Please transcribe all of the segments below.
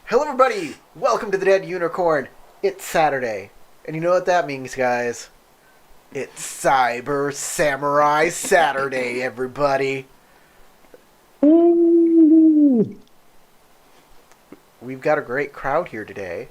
Hello, everybody! Welcome to the Dead Unicorn. It's Saturday. And you know what that means, guys? It's Cyber Samurai Saturday, everybody. Ooh. We've got a great crowd here today.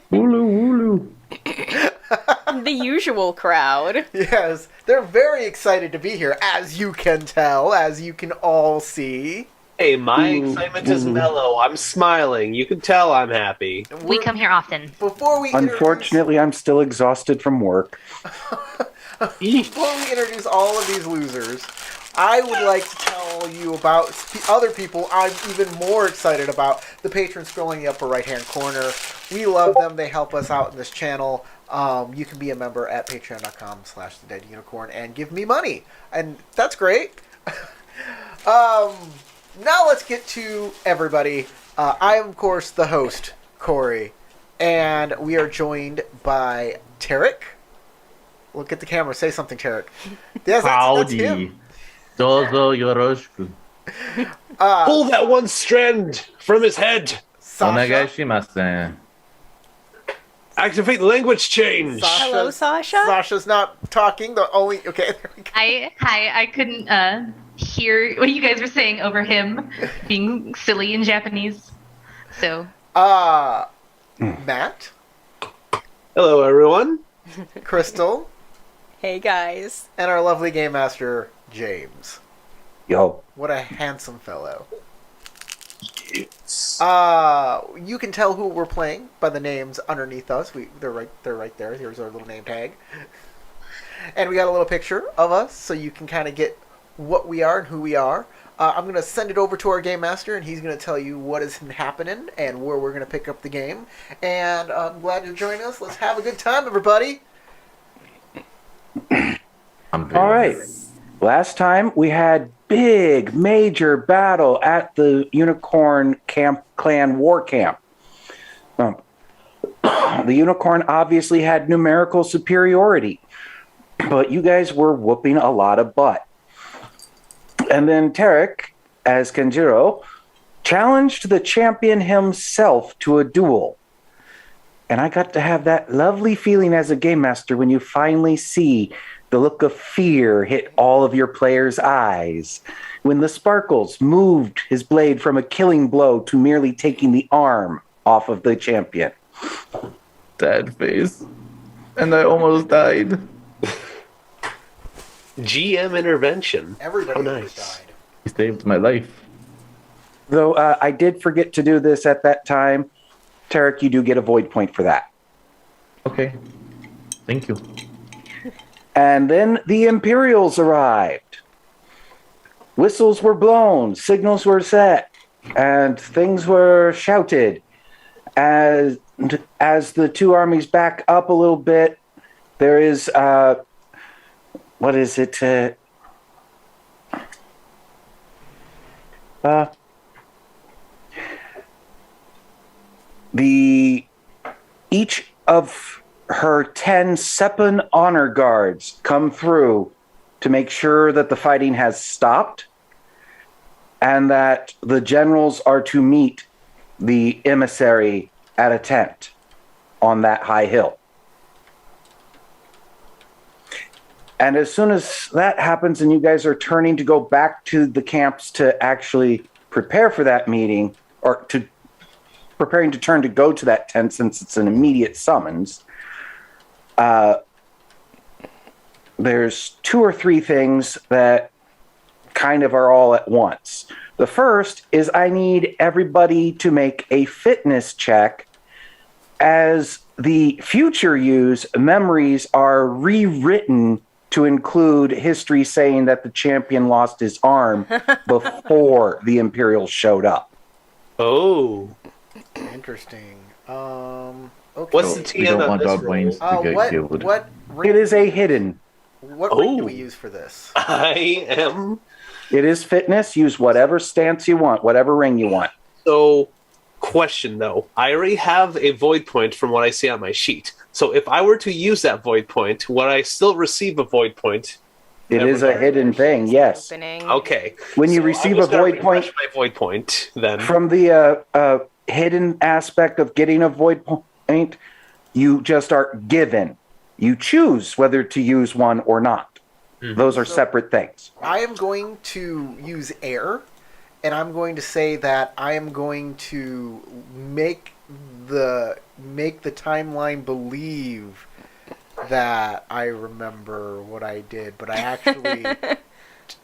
Wooloo, wooloo. The usual crowd. Yes, they're very excited to be here, as you can tell, as you can all see. Hey, my Ooh, excitement is ooh. mellow. I'm smiling. You can tell I'm happy. We come here often. Before we Unfortunately, I'm still exhausted from work. Before we introduce all of these losers, I would like to tell you about other people I'm even more excited about. The patrons scrolling in the upper right-hand corner. We love them. They help us out in this channel. You can be a member at patreon.com/thedeadunicorn and give me money. And that's great. Now let's get to everybody. I am, of course, the host, Corey. And we are joined by Tarek. Look at the camera. Say something, Tarek. Yes, that's him. Dozo yoroshiku. Pull that one strand from his head. Sasha. Onegaishimasen. Activate language change. Hello, Sasha? Sasha's not talking. The only... Okay, there we go. I couldn't hear what you guys were saying over him being silly in Japanese. So Matt, Hello, everyone. Crystal, Hey, guys. and our lovely game master, James. Yo. What a handsome fellow. Yes. You can tell who we're playing by the names underneath us. They're right there. Here's our little name tag. And we got a little picture of us, so you can kind of get what we are and who we are. I'm going to send it over to our game master, and he's going to tell you what is happening and where we're going to pick up the game. And I'm glad you're joining us. Let's have a good time, everybody. All right. Last time we had big major battle at the Unicorn Clan War Camp. The Unicorn obviously had numerical superiority, but you guys were whooping a lot of butt. And then Tarek, as Kenjiro, challenged the champion himself to a duel. And I got to have that lovely feeling as a game master when you finally see the look of fear hit all of your players' eyes, when the sparkles moved his blade from a killing blow to merely taking the arm off of the champion. Sad face. And I almost died. GM intervention. Everybody How almost nice. died. He saved my life. Though I did forget to do this at that time, Tarek, you do get a void point for that. Okay. Thank you. And then the Imperials arrived. Whistles were blown, signals were set, and things were shouted. As the two armies back up a little bit, there is, what is it? Each of her 10 Seppen honor guards come through to make sure that the fighting has stopped and that the generals are to meet the emissary at a tent on that high hill. And as soon as that happens and you guys are turning to go back to the camps to actually prepare for that meeting, or to preparing to turn to go to that tent since it's an immediate summons, there's two or three things that kind of are all at once. The first is I need everybody to make a fitness check as the future use memories are rewritten to include history saying that the champion lost his arm before the Imperials showed up. Oh. Interesting. Okay. What's the We TN don't on want this our roll? brains to get killed. What ring, It is a hidden. what ring do Oh. we use for this? I am. It is fitness. Use whatever stance you want, whatever ring you want. So, question though. I already have a void point from what I see on my sheet. So if I were to use that void point, would I still receive a void point It is a hidden thing, yes. Opening. Okay. When you So receive I'm just a gonna void point- refresh my void point, then. From the hidden aspect of getting a void point, you just are given. You choose whether to use one or not. Those are separate things. I am going to use air, and I'm going to say that I am going to make the timeline believe that I remember what I did, but I actually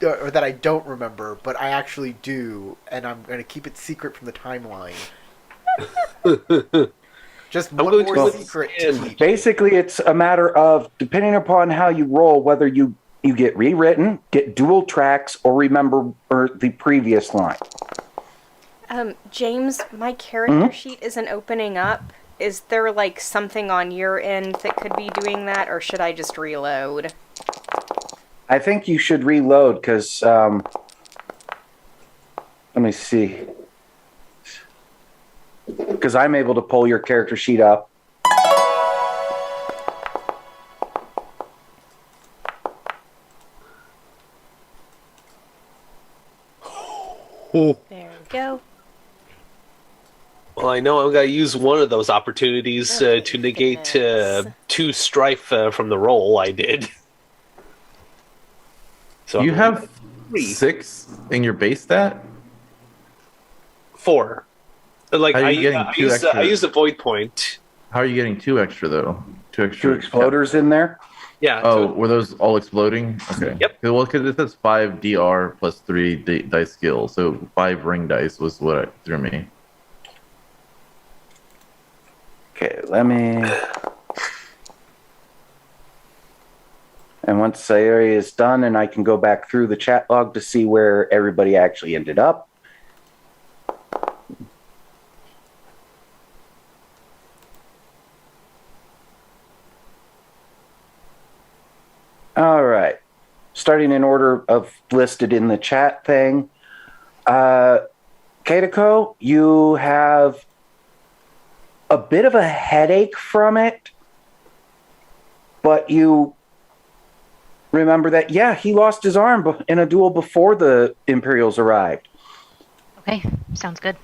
or that I don't remember, but I actually do, and I'm going to keep it secret from the timeline. Just I'm one going more to secret withstand. to keep. Basically, it's a matter of, depending upon how you roll, whether you get rewritten, get dual tracks, or remember the previous line. James, my character sheet isn't opening up. Is there like something on your end that could be doing that, or should I just reload? I think you should reload because, let me see. Because I'm able to pull your character sheet up. There we go. Well, I know I'm going to use one of those opportunities Oh, to negate goodness. 2 strife from the roll I did. So You I'm have 3. 6 in your base stat? 4. Like How are I, you getting I 2 use extra? I use a void point. How are you getting 2 extra though? 2 Two extra exploders in there. Yeah. Oh, so- were those all exploding? Okay. Yep. Well, because it says 5 DR plus 3 dice skill, so 5 ring dice was what threw me. Okay, let me. And once Sayuri is done, and I can go back through the chat log to see where everybody actually ended up. All right. Starting in order of listed in the chat thing. Katako, you have a bit of a headache from it, but you remember that, yeah, he lost his arm in a duel before the Imperials arrived. Okay, sounds good.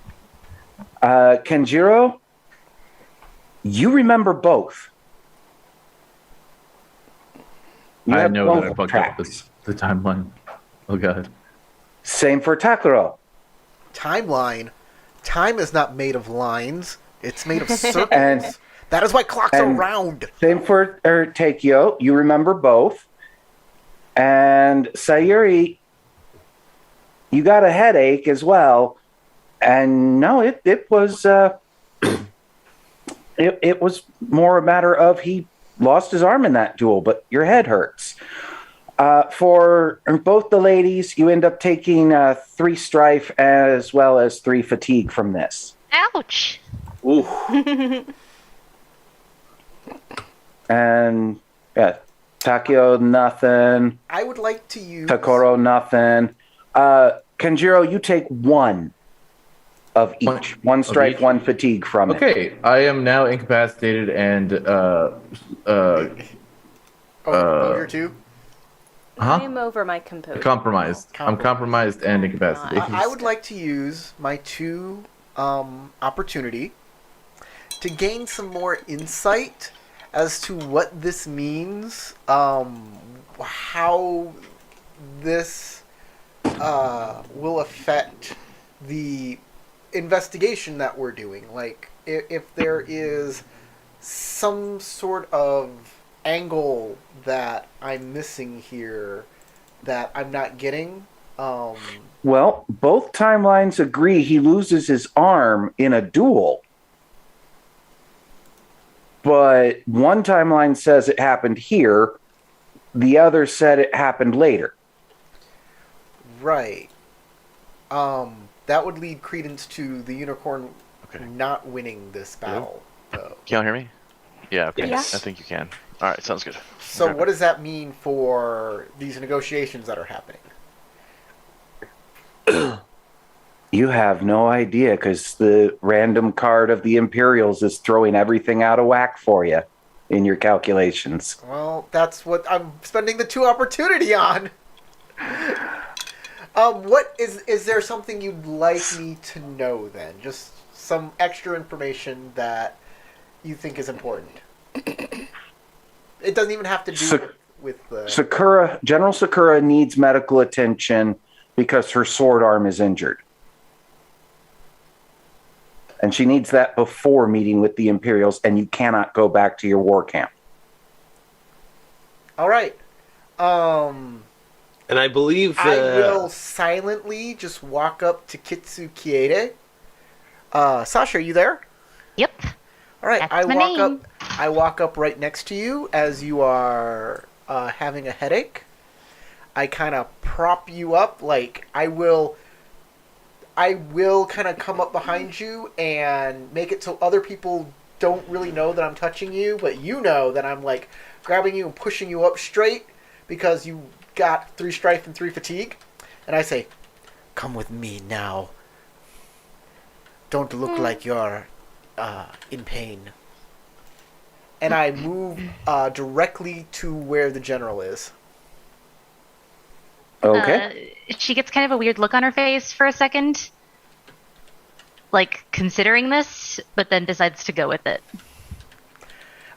Kenjiro, you remember both. You I have know both that I fucked tracks. up the timeline. Oh god. Same for Takuro. Timeline. Time is not made of lines. It's made of circles. And- that is why clocks are and- round. Same for Takeo. You remember both. And Sayuri, you got a headache as well. And no, it was it was more a matter of he lost his arm in that duel, but your head hurts. For both the ladies, you end up taking 3 strife as well as 3 fatigue from this. Ouch! Ooh. And yeah, Takeo, nothing. I would like to use. Takoro, nothing. Kenjiro, you take 1 of each. One strife, each? 1 fatigue from it. Okay, I am now incapacitated and Oh, you're too? I am over my composure. compromised. I'm compromised and incapacitated. I would like to use my 2 opportunity to gain some more insight as to what this means, how this will affect the investigation that we're doing. Like, if there is some sort of angle that I'm missing here that I'm not getting. Well, both timelines agree he loses his arm in a duel. But one timeline says it happened here. The other said it happened later. Right. That would lead credence to the unicorn not winning this battle, though. Can y'all hear me? Yeah, okay. Yes. I think you can. All right, sounds good. So Okay. what does that mean for these negotiations that are happening? You have no idea because the random card of the Imperials is throwing everything out of whack for you. in your calculations. Well, that's what I'm spending the 2 opportunity on. What is there something you'd like me to know then? Just some extra information that you think is important. It doesn't even have to do with the... General Sakura needs medical attention because her sword arm is injured. And she needs that before meeting with the Imperials, and you cannot go back to your war camp. All right. And I believe I will silently just walk up to Kitsu Kiede. Sasha, are you there? Yep. All right. That's my name. I walk up right next to you as you are having a headache. I kind of prop you up, like I will kind of come up behind you and make it so other people don't really know that I'm touching you, but you know that I'm like grabbing you and pushing you up straight because you got 3 strife and 3 fatigue. And I say, "Come with me now. Don't look like you're in pain." And I move directly to where the general is. Okay. She gets kind of a weird look on her face for a second, like considering this, but then decides to go with it.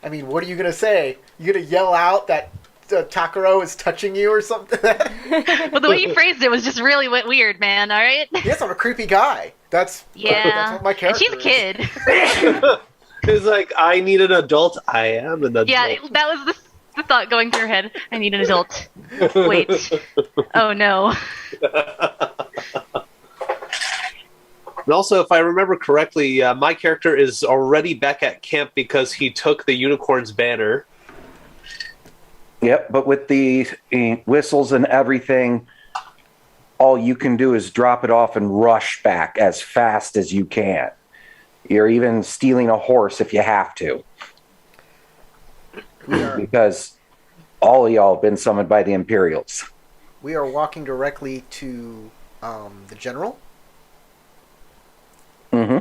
I mean, what are you gonna say? You gonna yell out that Takaro is touching you or something? Well, the way you phrased it was just really weird, man. All right. Yes, I'm a creepy guy. That's Yeah. what my character And she's a kid. it's like, I need an adult. I am an adult. Yeah, that was the thought going through her head. I need an adult. Wait. Oh no. And also, if I remember correctly, my character is already back at camp because he took the unicorn's banner. Yep, but with the whistles and everything, all you can do is drop it off and rush back as fast as you can. You're even stealing a horse if you have to. Because all of y'all have been summoned by the Imperials. We are walking directly to the general. Mm-hmm.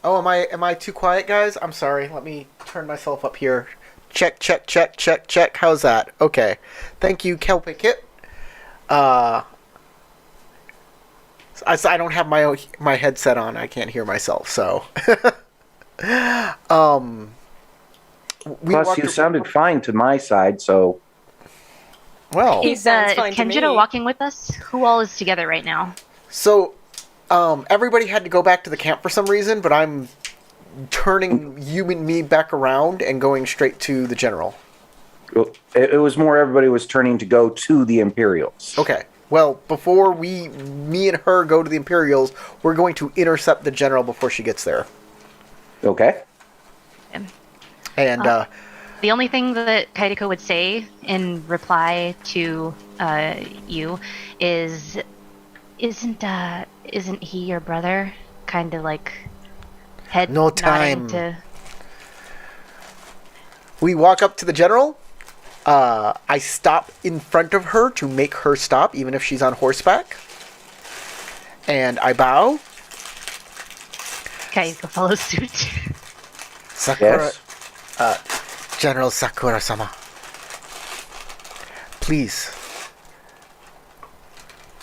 Oh, am I too quiet, guys? I'm sorry. Let me turn myself up here. Check, check, check, check, check. How's that? Okay. Thank you, Kelpikit. I don't have my headset on. I can't hear myself, so. Plus, you sounded fine to my side, so... Well. He sounds fine to Kenjiro me. walking with us? Who all is together right now? So, everybody had to go back to the camp for some reason, but I'm turning you and me back around and going straight to the general. It was more everybody was turning to go to the Imperials. Okay. Well, before me and her go to the Imperials, we're going to intercept the general before she gets there. Okay. And, The only thing that Kaideko would say in reply to you is, isn't he your brother? Kind of like head No nodding time. to... we walk up to the general. I stop in front of her to make her stop, even if she's on horseback. And I bow. Kaideko follows suit. Sakura, Yes. General Sakura-sama. Please.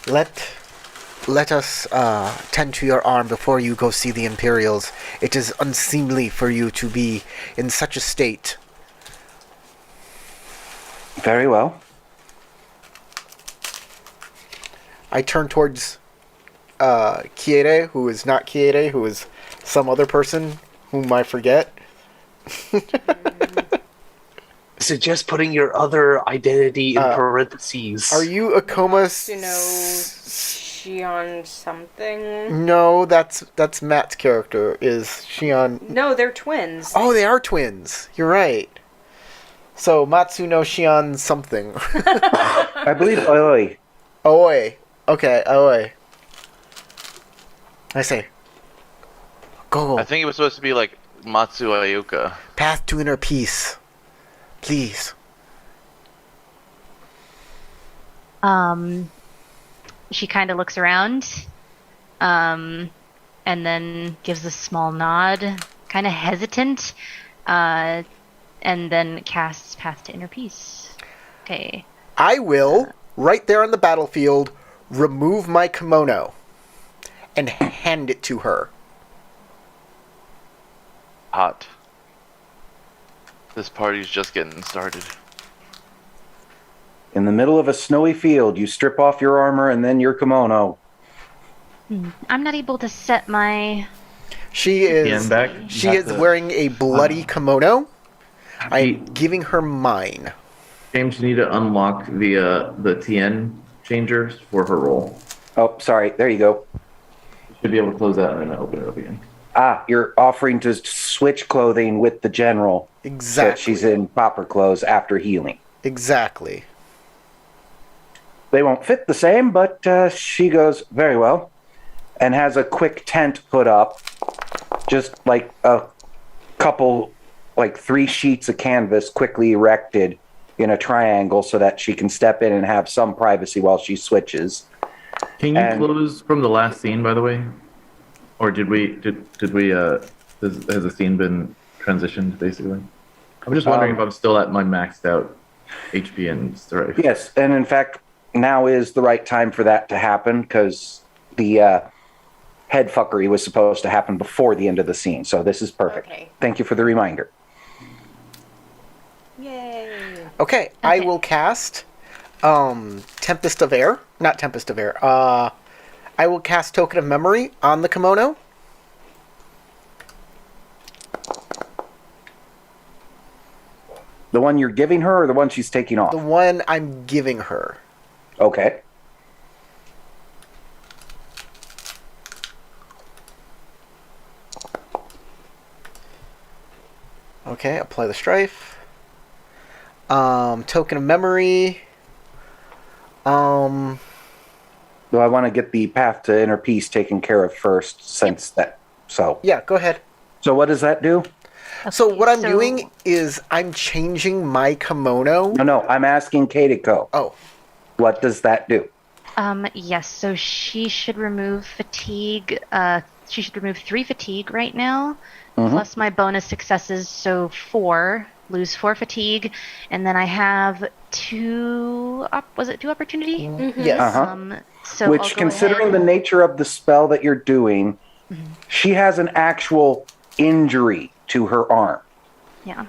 Let us tend to your arm before you go see the Imperials. It is unseemly for you to be in such a state. Very well. I turn towards Kiede, who is not Kiede, who is some other person whom I forget. Suggest putting your other identity in parentheses. Are you Akoma? You know, Shion something. No, that's Matt's character. Is Shion? No, they're twins. Oh, they are twins. You're right. So Matsuno Shion something. I believe Oi. Aoi. Okay, Aoi. I say. Go. I think it was supposed to be like Matsu Ayuka. Path to inner peace. Please. She kind of looks around, and then gives a small nod, kind of hesitant, and then casts Path to Inner Peace. Okay. I will, right there on the battlefield, remove my kimono and hand it to her. Hot. This party's just getting started. In the middle of a snowy field, you strip off your armor and then your kimono. I'm not able to set my... She is Tien back. she You is have to- wearing a bloody kimono. I'm He- giving her mine. James, you need to unlock the Tien changers for her roll. Oh, sorry. There you go. You should be able to close that and then open it up again. Ah, you're offering to switch clothing with the general. So that Exactly. she's in proper clothes after healing. Exactly. They won't fit the same, but she goes very well and has a quick tent put up, just like a couple, like 3 sheets of canvas quickly erected in a triangle so that she can step in and have some privacy while she switches. Can you And- close from the last scene, by the way? Or has the scene been transitioned, basically? I'm just wondering if I'm still at my maxed out HP and strife. Yes, and in fact, now is the right time for that to happen because the head fuckery was supposed to happen before the end of the scene. So this is perfect. Okay. Thank you for the reminder. Yay. Okay, I Okay. will cast Tempest of Air. Not Tempest of Air. I will cast Token of Memory on the kimono. The one you're giving her or the one she's taking off? The one I'm giving her. Okay. Okay, apply the strife. Token of Memory. So I want to get the path to inner peace taken care of first since that. So Yeah, go ahead. what does that do? So what I'm so- doing is I'm changing my kimono. No, I'm asking Katiko. Oh, What does that do? Yes, so she should remove fatigue. She should remove 3 fatigue right now, plus my bonus successes, so 4. Lose 4 fatigue, and then I have 2. Was it 2 opportunity? yes. Uh-huh. So Which, I'll go considering the ahead. nature of the spell that you're doing, she has an actual injury to her arm. Yeah.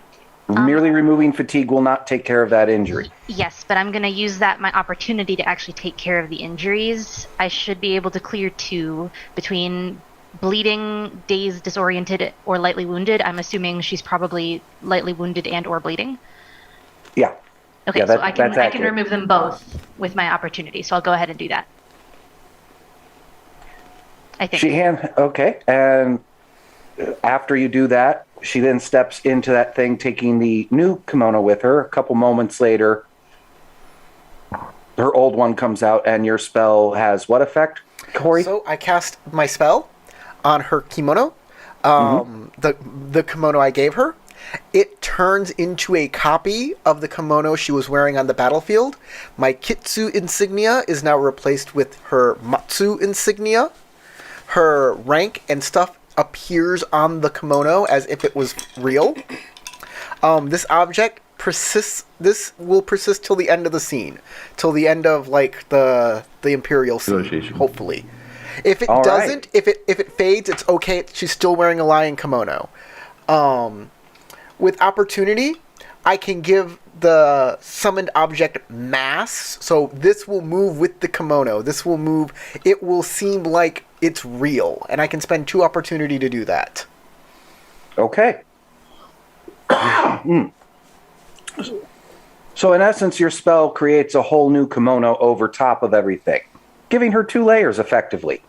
Merely removing fatigue will not take care of that injury. Yes, but I'm going to use that my opportunity to actually take care of the injuries. I should be able to clear 2 between bleeding, dazed, disoriented, or lightly wounded. I'm assuming she's probably lightly wounded and or bleeding. Yeah. Okay, Yeah, so that's I can accurate. remove them both with my opportunity. So I'll go ahead and do that. I think. Okay, and after you do that, she then steps into that thing, taking the new kimono with her. A couple moments later, her old one comes out, and your spell has what effect, Corey? So I cast my spell on her kimono. The kimono I gave her. It turns into a copy of the kimono she was wearing on the battlefield. My Kitsu insignia is now replaced with her Matsu insignia. Her rank and stuff appears on the kimono as if it was real. This object persists. This will persist till the end of the scene, till the end of like the Imperial scene, Negotiation. hopefully. If it All right. doesn't, if it fades, it's okay. She's still wearing a lion kimono. With opportunity, I can give the summoned object mass. So this will move with the kimono. This will move. It will seem like it's real, and I can spend 2 opportunity to do that. Okay. So in essence, your spell creates a whole new kimono over top of everything, giving her 2 layers effectively.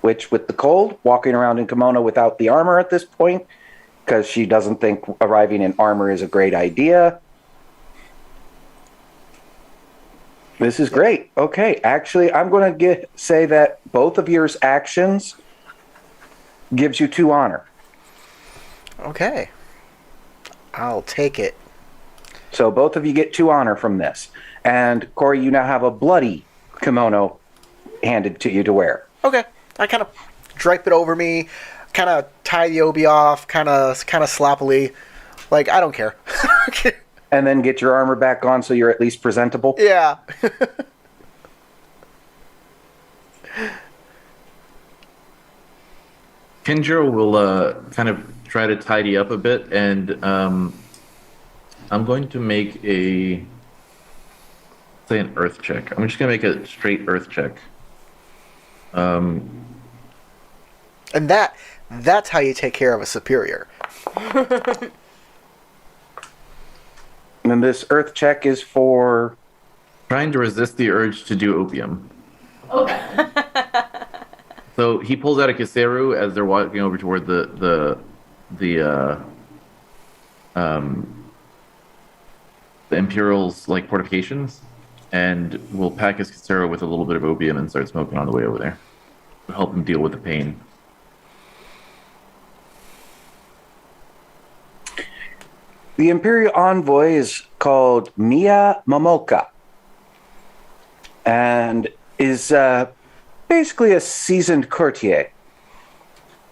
Which, with the cold, walking around in kimono without the armor at this point, because she doesn't think arriving in armor is a great idea. This is great. Okay, actually, I'm going to say that both of your actions gives you 2 honor. Okay, I'll take it. So both of you get 2 honor from this. And Corey, you now have a bloody kimono handed to you to wear. Okay, I kind of drape it over me, kind of tie the obi off, kind of sloppily. Like, I don't care. And then get your armor back on so you're at least presentable. Yeah. Kenjiro will kind of try to tidy up a bit, and I'm going to make an earth check. I'm just going to make a straight earth check. And that's how you take care of a superior. And this earth check is for Trying to resist the urge to do opium. Okay. So he pulls out a Kiseru as they're walking over toward the Imperial's like fortifications, and will pack his Kiseru with a little bit of opium and start smoking on the way over there. To help him deal with the pain. the Imperial envoy is called Mia Momoka, and is basically a seasoned courtier.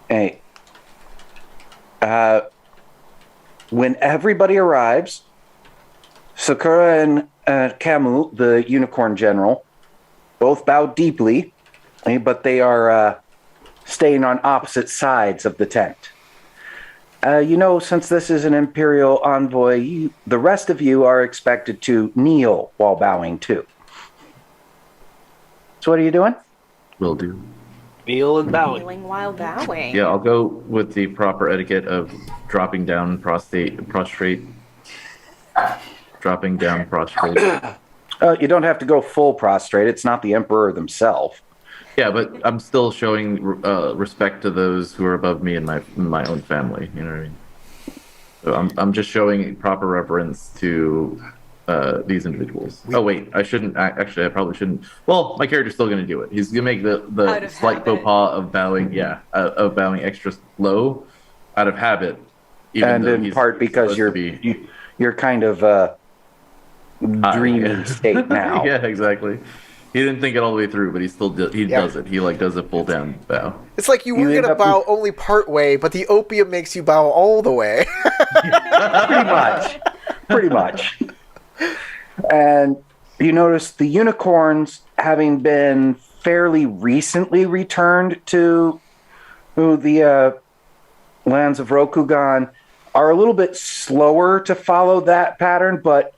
Hey, when everybody arrives, Sakura and Camus, the Unicorn General, both bow deeply, but they are staying on opposite sides of the tent. Since this is an Imperial envoy, the rest of you are expected to kneel while bowing too. So what are you doing? Will do. Kneel and bowing. Kneeling while bowing. Yeah, I'll go with the proper etiquette of dropping down prostrate. Dropping down prostrate. You don't have to go full prostrate. It's not the Emperor themselves. Yeah, but I'm still showing respect to those who are above me in my own family. You know what I mean? So I'm just showing proper reverence to these individuals. Oh wait, I shouldn't. Actually, I probably shouldn't. Well, my character's still going to do it. He's going to make the slight faux pas of bowing. Yeah, of bowing extra low, out of habit. And in part because you're kind of dreamy state now. Yeah, exactly. He didn't think it all the way through, but he still does it. He does a full down bow. It's like you were going to bow only part way, but the opium makes you bow all the way. Pretty much. And you notice the unicorns, having been fairly recently returned to the lands of Rokugan, are a little bit slower to follow that pattern, but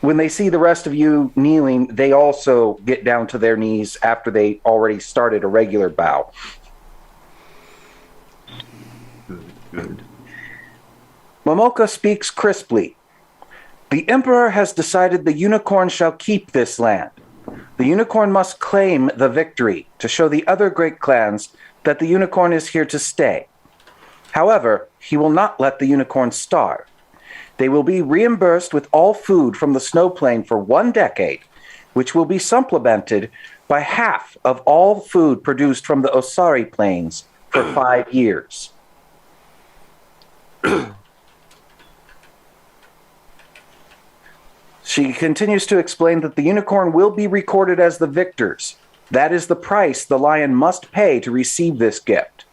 when they see the rest of you kneeling, they also get down to their knees after they already started a regular bow. Good. Momoka speaks crisply. The Emperor has decided the unicorn shall keep this land. The unicorn must claim the victory to show the other great clans that the unicorn is here to stay. However, he will not let the unicorn starve. They will be reimbursed with all food from the snow plain for 1 decade, which will be supplemented by half of all food produced from the Osari plains for 5 years. She continues to explain that the unicorn will be recorded as the victors. That is the price the lion must pay to receive this gift.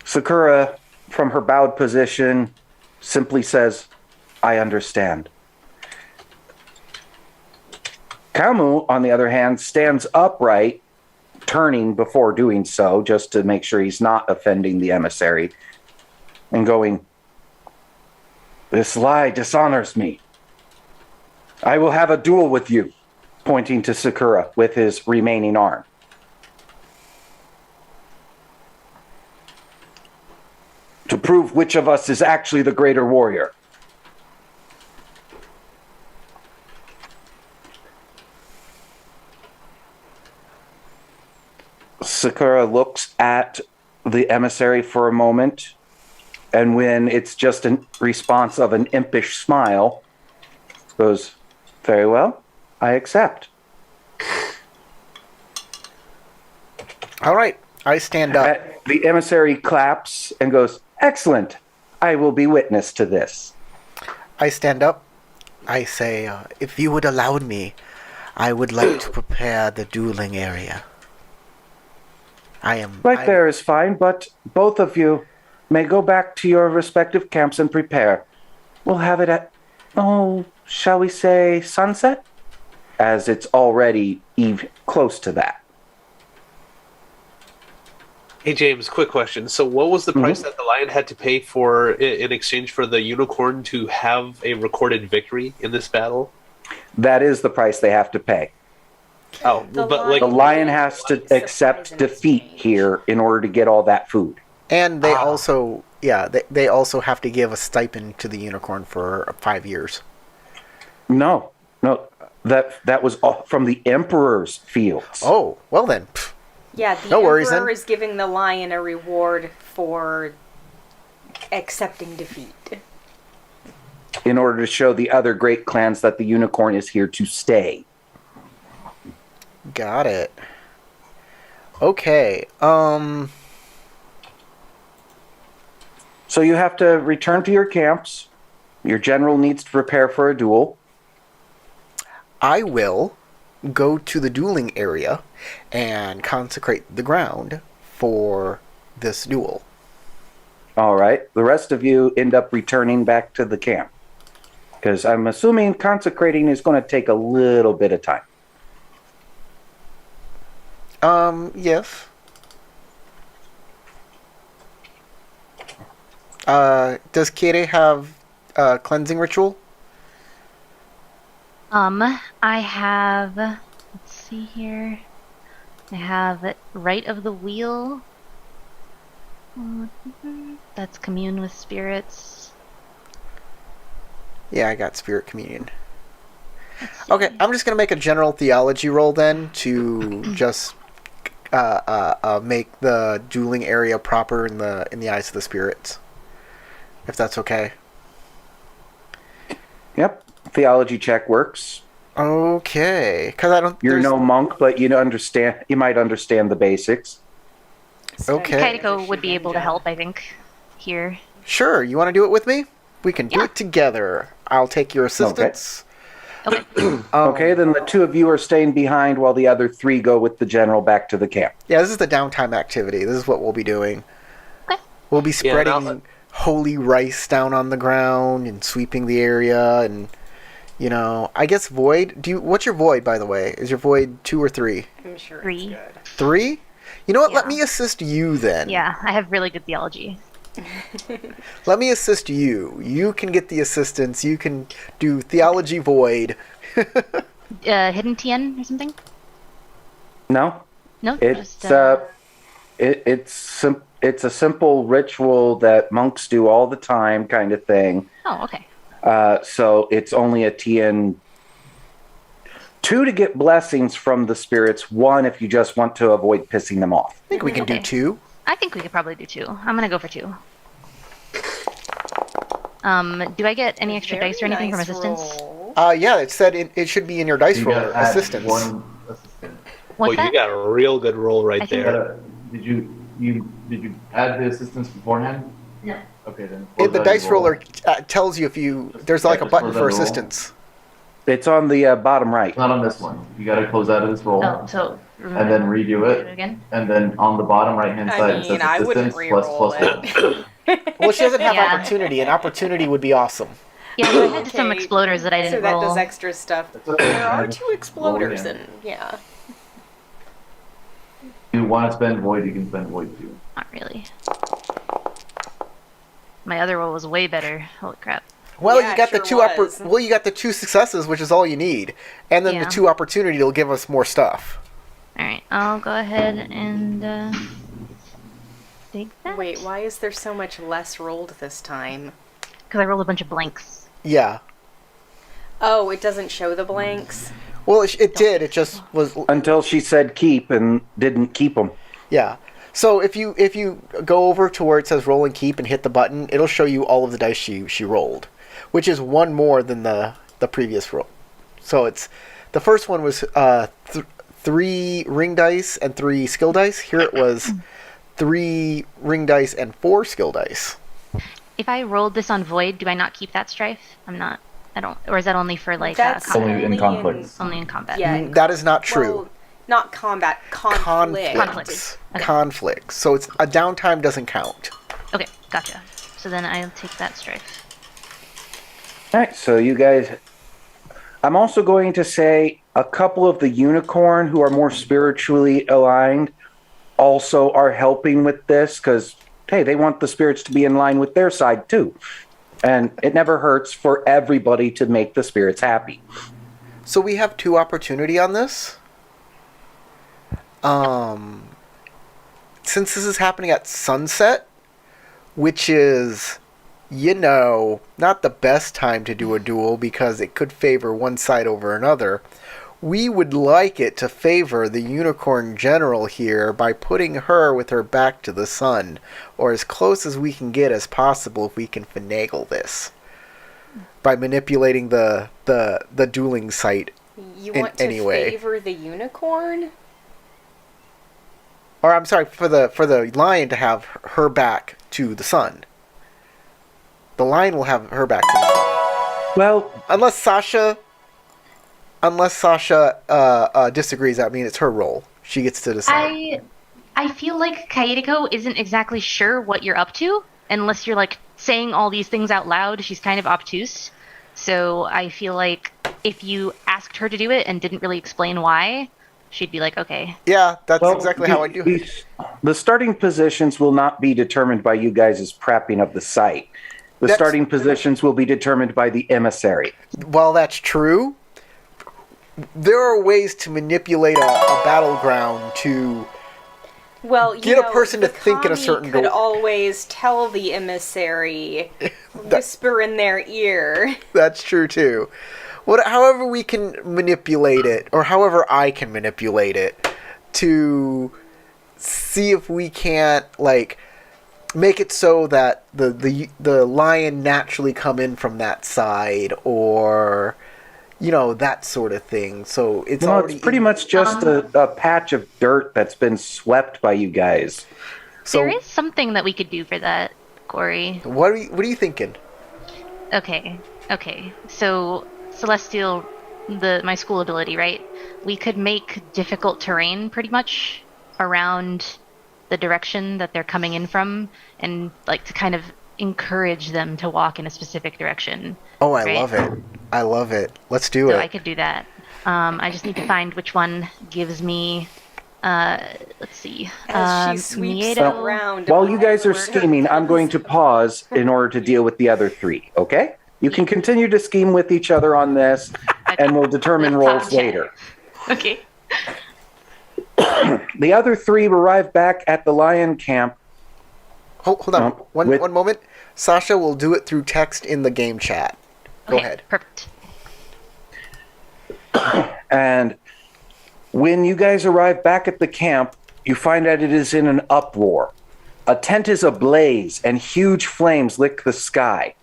Sakura, from her bowed position, simply says, I understand. Kamu, on the other hand, stands upright, turning before doing so, just to make sure he's not offending the emissary, and going, this lie dishonors me. I will have a duel with you, pointing to Sakura with his remaining arm. To prove which of us is actually the greater warrior. Sakura looks at the emissary for a moment, and when it's just a response of an impish smile, goes, very well, I accept. All right, I stand up. The emissary claps and goes, excellent. I will be witness to this. I stand up. I say, if you would allow me, I would like to prepare the dueling area. Right there is fine, but both of you may go back to your respective camps and prepare. We'll have it at, shall we say sunset? As it's already close to that. Hey James, quick question. So, what was the price that the lion had to pay for in exchange for the unicorn to have a recorded victory in this battle? That is the price they have to pay. Oh, The lion has to accept defeat here in order to get all that food. And they also, they also have to give a stipend to the unicorn for 5 years. No, that was all from the emperor's fields. Oh, well then. Yeah, the No worries, emperor then. is giving the lion a reward for accepting defeat. In order to show the other great clans that the unicorn is here to stay. Got it. Okay. So you have to return to your camps. Your general needs to prepare for a duel. I will go to the dueling area and consecrate the ground for this duel. All right. The rest of you end up returning back to the camp. Because I'm assuming consecrating is going to take a little bit of time. Yes. Does Kire have a cleansing ritual? I have, let's see here. I have Rite of the Wheel. That's commune with spirits. Yeah, I got Spirit Communion. Okay, I'm just going to make a general theology roll then to just make the dueling area proper in the eyes of the spirits. If that's okay. Yep. Theology check works. Okay, because I don't. You're no monk, but you might understand the basics. Okay. Kaito would be able to help, I think, here. Sure, you want to do it with me? We can do it together. I'll take your assistance. Okay. Okay, then the two of you are staying behind while the other three go with the general back to the camp. Yeah, this is the downtime activity. This is what we'll be doing. Okay. We'll be spreading now- holy rice down on the ground and sweeping the area, and I guess void. What's your void, by the way? Is your void 2 or 3? I'm sure 3. it's good. 3? You know what? Let Yeah. me assist you then. Yeah, I have really good theology. Let me assist you. You can get the assistance. You can do theology void. Hidden Tien or something? No, No, it's it's a simple ritual that monks do all the time, kind of thing. Oh, okay. So it's only a TN 2 to get blessings from the spirits. 1 if you just want to avoid pissing them off. I think we can do Okay. 2. I think we could probably do 2. I'm gonna go for 2. Do I get any extra dice or anything from assistance? Yeah, it said it should be in your dice You roll gotta add assistance. one assistant. What's Well, that? you got a real good roll right I think- there. Did you add the assistance beforehand? No. Okay, then. The dice roller tells you if you. There's like a just button close for that roll. assistance. It's on the bottom right. Not on this one. You gotta close out of this roll. Oh, so And then redo do it. it again. And then on the bottom right hand side it says I wouldn't assistance plus re-roll +1. Well, she doesn't have Yeah. opportunity, and opportunity would be awesome. Yeah, so I had some Okay, exploders that I So didn't that roll. does extra stuff. okay. There are Just 2 roll exploders, again. and yeah. If you want to spend void, you can spend void too. Not really. My other roll was way better. Holy crap. Well, Yeah, you got it the sure 2 was. you got the 2 successes, which is all you need, and then Yeah. the 2 opportunity will give us more stuff. Alright, I'll go ahead and take that. Wait, why is there so much less rolled this time? Because I rolled a bunch of blanks. Yeah. Oh, it doesn't show the blanks? Well, it did. It just was. Until she said keep and didn't keep them. Yeah. So if you go over to where it says roll and keep and hit the button, it'll show you all of the dice she rolled, which is 1 more than the previous roll. So it's the first one was 3 ring dice and 3 skill dice. Here it was 3 ring dice and 4 skill dice. If I rolled this on Void, do I not keep that strife? I don't, or is that only for like That's combat? Only in conflicts. Only in combat. Yeah. That is not true. Well, Not combat, conflict. Conflicts. So it's a downtime doesn't count. Okay, gotcha. So then I'll take that strife. All right, so you guys. I'm also going to say a couple of the unicorn who are more spiritually aligned also are helping with this because, hey, they want the spirits to be in line with their side too. And it never hurts for everybody to make the spirits happy. So we have 2 opportunity on this. Since this is happening at sunset, which is, not the best time to do a duel because it could favor one side over another, we would like it to favor the unicorn general here by putting her with her back to the sun, or as close as we can get as possible if we can finagle this by manipulating the dueling site. You want to favor the unicorn? Or I'm sorry, for the lion to have her back to the sun. The lion will have her back to the sun. Well, Unless Sasha disagrees, that means it's her role. She gets to decide. I feel like Kaedeko isn't exactly sure what you're up to unless you're like saying all these things out loud. She's kind of obtuse. So I feel like if you asked her to do it and didn't really explain why, she'd be like, okay. Yeah, that's exactly how I do it. The starting positions will not be determined by you guys' prepping of the site. The starting positions will be determined by the emissary. While that's true, there are ways to manipulate a battleground to get a person to think in a certain way. Could always tell the emissary, whisper in their ear. That's true too. However we can manipulate it, or however I can manipulate it, to see if we can't make it so that the lion naturally come in from that side, or that sort of thing. So it's it's pretty much just a patch of dirt that's been swept by you guys. So there is something that we could do for that, Corey. What are you thinking? Okay. So Celestial, my school ability, right? We could make difficult terrain pretty much around the direction that they're coming in from, and to kind of encourage them to walk in a specific direction. Oh, I love it. Let's do it. So I could do that. I just need to find which one gives me. Let's see. As she sweeps around. While you guys are scheming, I'm going to pause in order to deal with the other 3. Okay? You can continue to scheme with each other on this, and we'll determine roles later. Okay. The other 3 arrive back at the lion camp. Hold on. One moment. Sasha will do it through text in the game chat. Go ahead. Perfect. And when you guys arrive back at the camp, you find that it is in an uproar. A tent is ablaze, and huge flames lick the sky.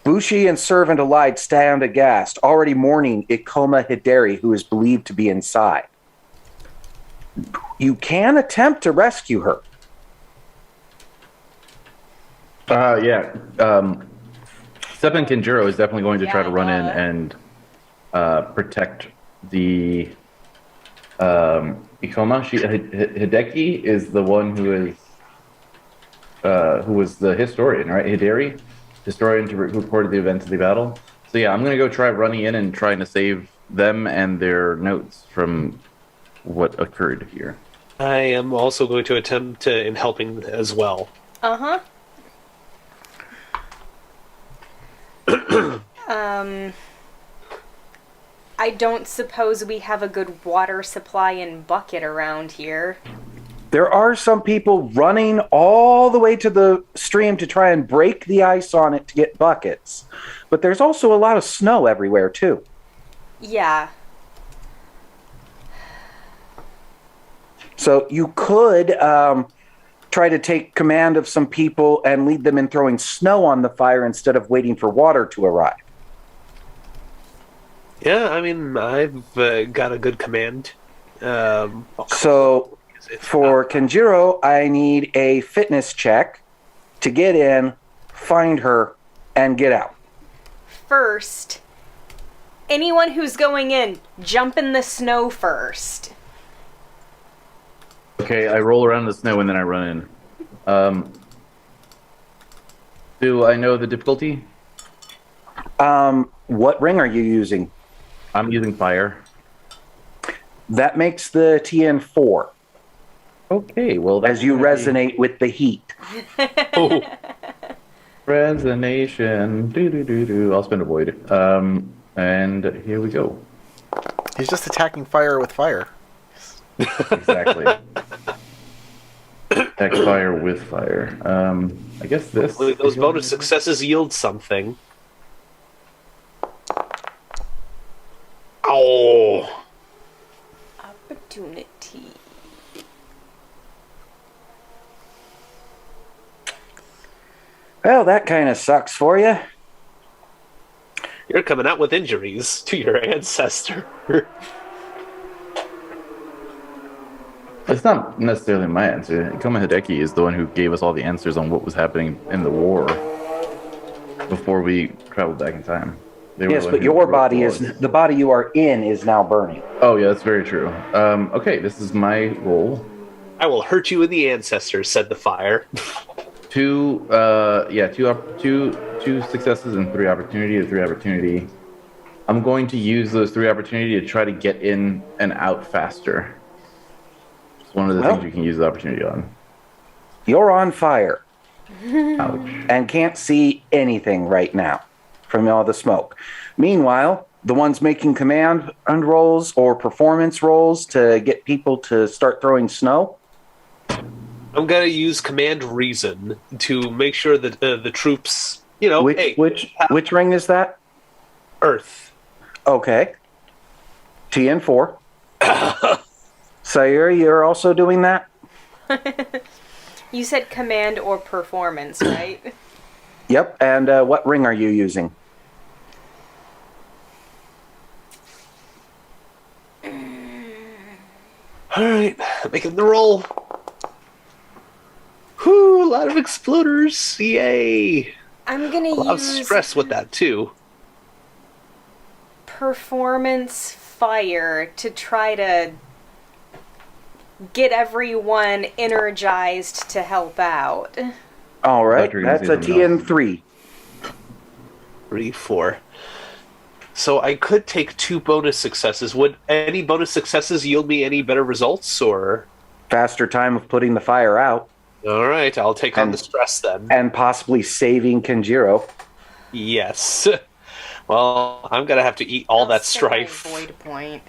Bushi and servant alike stand aghast, already mourning Ikoma Hideri, who is believed to be inside. You can attempt to rescue her. Yeah. Seppen Kinjiro is definitely going to try to run in and protect the Ikoma. Hideki is the one who was the historian, right? Hideri, historian who reported the events of the battle. So yeah, I'm going to go try running in and trying to save them and their notes from what occurred here. I am also going to attempt in helping as well. Uh-huh. I don't suppose we have a good water supply and bucket around here. There are some people running all the way to the stream to try and break the ice on it to get buckets. But there's also a lot of snow everywhere, too. Yeah. So you could try to take command of some people and lead them in throwing snow on the fire instead of waiting for water to arrive. Yeah, I mean, I've got a good command. So for Kenjiro, I need a fitness check to get in, find her, and get out. First, anyone who's going in, jump in the snow first. Okay, I roll around in the snow and then I run in. Do I know the difficulty? What ring are you using? I'm using fire. That makes the TN4 Okay, well, that's as you gonna be resonate with the heat. Oh, resonation. Do do do do. I'll spend a void. And here we go. He's just attacking fire with fire. Exactly. Attack fire with fire. I guess this. hopefully those bonus successes yield something. Oh, Opportunity. Well, that kind of sucks for you. you're coming out with injuries to your ancestor. It's not necessarily my answer. Koma Hideki is the one who gave us all the answers on what was happening in the war before we traveled back in time. They were Yes, the one but who your wrote body the is laws. the body you are in is now burning. Oh yeah, that's very true. Okay, this is my roll. I will hurt you in the ancestors, said the fire. Two successes and 3 opportunity. The 3 opportunity. I'm going to use those 3 opportunity to try to get in and out faster. It's one of the Well- things you can use the opportunity on. You're on fire Ouch. and can't see anything right now from all the smoke. Meanwhile, the ones making command rolls or performance rolls to get people to start throwing snow. I'm gonna use command reason to make sure that the troops, you know, hey, Which ring is that? Earth. Okay. TN4. Sayuri, you're also doing that? You said command or performance, right? Yep. And what ring are you using? All right, making the roll. Whew, a lot of exploders. Yay! I'm gonna A lot of use stress with that too. performance fire to try to get everyone energized to help out. All right. thought you were gonna That's say a something else. TN3. 3, 4. So I could take 2 bonus successes. Would any bonus successes yield me any better results, or? Faster time of putting the fire out All right, I'll take on And- the stress then. and possibly saving Kenjiro. Yes. Well, I'm gonna have to eat all that I'll set my strife. Void point.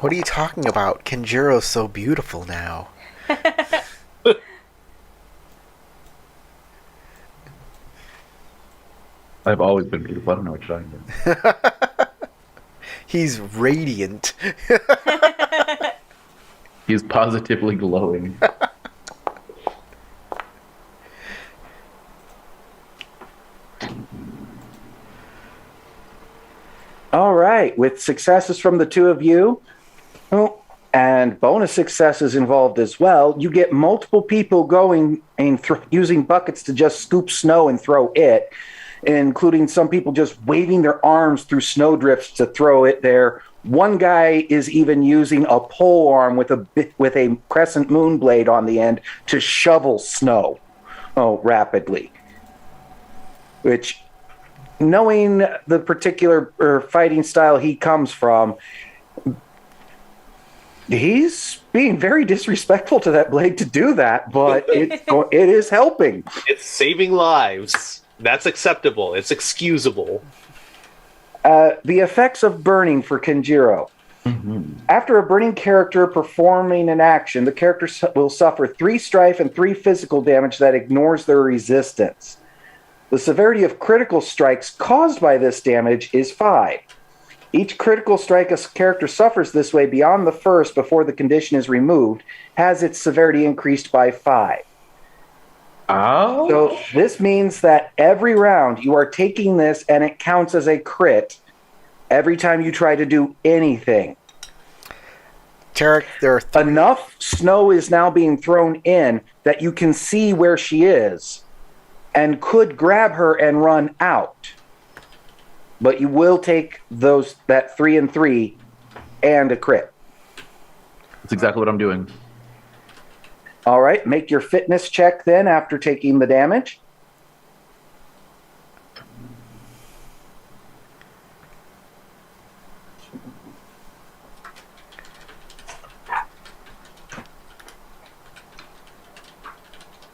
What are you talking about? Kenjiro's so beautiful now. I've always been beautiful. I don't know what you're talking about. He's radiant. He's positively glowing. All right. With successes from the two of you, oh, and bonus successes involved as well, you get multiple people going and using buckets to just scoop snow and throw it, including some people just waving their arms through snow drifts to throw it there. One guy is even using a pole arm with a crescent moon blade on the end to shovel snow rapidly. Which, knowing the particular fighting style he comes from, he's being very disrespectful to that blade to do that, but it is helping. It's saving lives. That's acceptable. It's excusable. The effects of burning for Kenjiro. After a burning character performing an action, the character will suffer 3 strife and 3 physical damage that ignores their resistance. The severity of critical strikes caused by this damage is 5. Each critical strike a character suffers this way beyond the first before the condition is removed has its severity increased by 5. Oh. So this means that every round you are taking this and it counts as a crit every time you try to do anything. Tarek, there are Enough snow is now being thrown in that you can see where she is and could grab her and run out. But you will take that 3 and 3 and a crit. That's exactly what I'm doing. All right, make your fitness check then after taking the damage.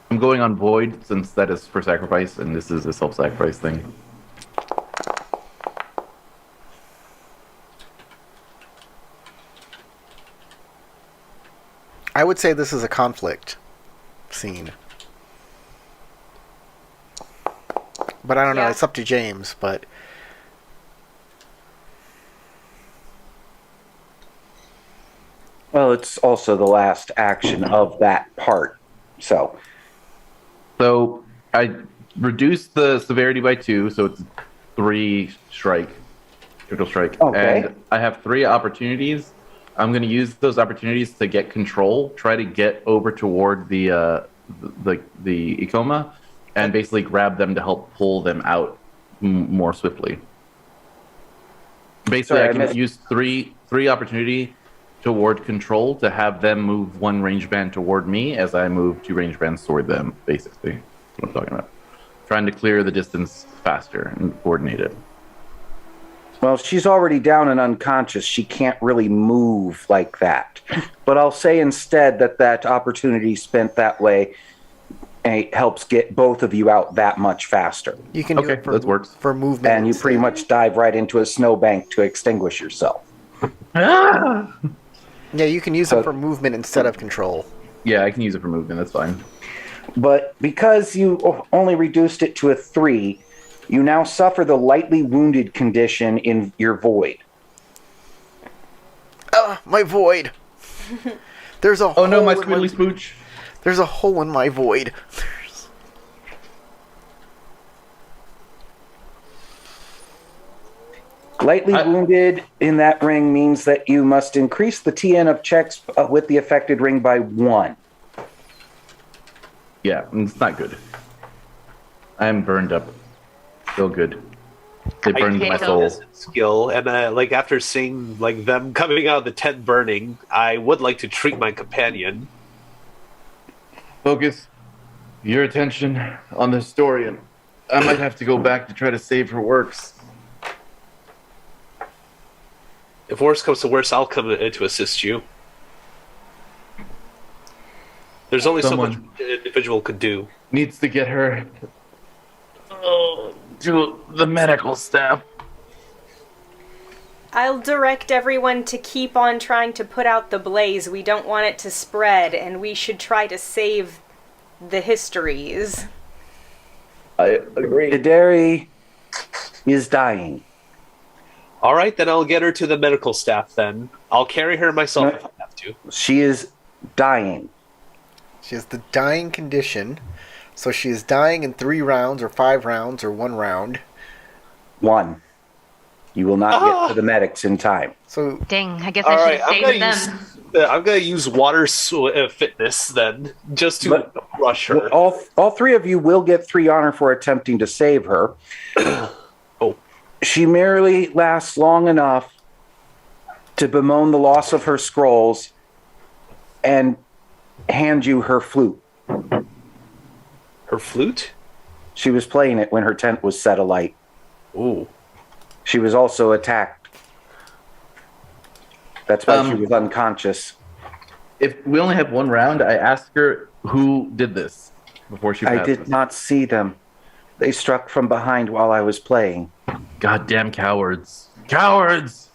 I'm going on void since that is for sacrifice, and this is a self-sacrifice thing. I would say this is a conflict scene. But I don't know. Yeah. It's up to James, but... Well, it's also the last action of that part. So I reduced the severity by 2, so it's 3 strike, critical strike. Okay. And I have 3 opportunities. I'm going to use those opportunities to get control, try to get over toward the Ikoma, and basically grab them to help pull them out more swiftly. Basically, Sorry, I can use three opportunity toward control to have them move 1 range band toward me as I move 2 range bands toward them, basically. That's what I'm talking about. Trying to clear the distance faster and coordinate it. well, she's already down and unconscious. She can't really move like that. But I'll say instead that opportunity spent that way helps get both of you out that much faster. You can do Okay, it for, that works. for movement. And you pretty much dive right into a snowbank to extinguish yourself. Yeah, you can use So- it for movement instead of control. Yeah, I can use it for movement. That's fine. But because you only reduced it to a 3, you now suffer the lightly wounded condition in your void. My void. There's a Oh hole no, my in squiddly spooch. There's a hole in my void. Lightly wounded in that ring means that you must increase the TN of checks with the affected ring by 1. Yeah, it's not good. I am burned up. Still good. They burned my soul. Skill, and after seeing them coming out of the tent burning, I would like to treat my companion. Focus your attention on the historian. I might have to go back to try to save her works. If worse comes to worse, I'll come in to assist you. There's only so much Someone- an individual could do. Needs to get her to the medical staff. I'll direct everyone to keep on trying to put out the blaze. We don't want it to spread, and we should try to save the histories. I agree. Hidari is dying. All right, then I'll get her to the medical staff. Then I'll carry her myself No. if I have to. She is dying. She has the dying condition, so she is dying in 3 rounds or 5 rounds or 1 round. 1. You will not get to the medics in time. So Dang, I guess All I should right, have saved them. I'm gonna use water fitness then, just to But- rush her. All 3 of you will get 3 honor for attempting to save her. Oh. She merely lasts long enough to bemoan the loss of her scrolls and hand you her flute. Her flute? She was playing it when her tent was set alight. Ooh. She was also attacked. That's why she was Um, unconscious. If we only have 1 round, I asked her who did this before she passed. I did not see them. They struck from behind while I was playing. Goddamn cowards! Cowards!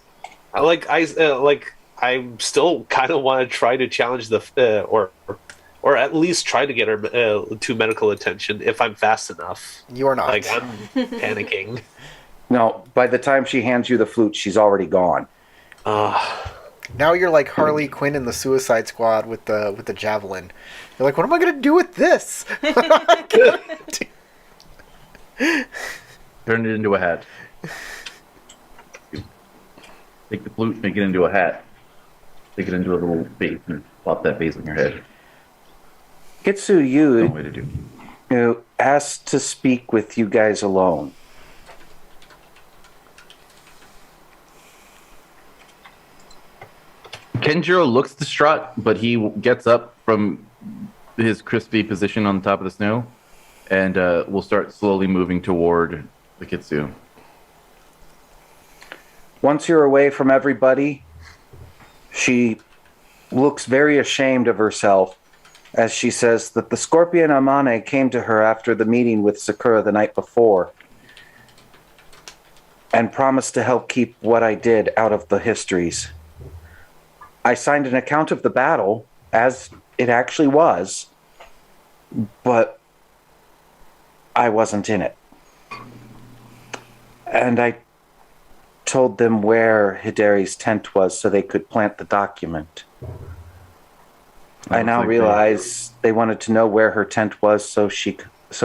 I still kind of want to try to challenge or at least try to get her to medical attention if I'm fast enough. you are not. Like I'm panicking. No, by the time she hands you the flute, she's already gone. Now you're like Harley Quinn in the Suicide Squad with the javelin. You're like, what am I gonna do with this? Turn it into a hat. Take the flute, make it into a hat. Take it into a little vase and plop that vase on your head. Kitsu No Yu way to do. asked to speak with you guys alone. Kenjiro looks distraught, but he gets up from his crispy position on top of the snow and will start slowly moving toward the Kitsune. Once you're away from everybody, she looks very ashamed of herself as she says that the Scorpion Amane came to her after the meeting with Sakura the night before and promised to help keep what I did out of the histories. I signed an account of the battle as it actually was, but I wasn't in it. And I told them where Hideri's tent was so they could plant the document. I now realize they wanted to know where her tent was so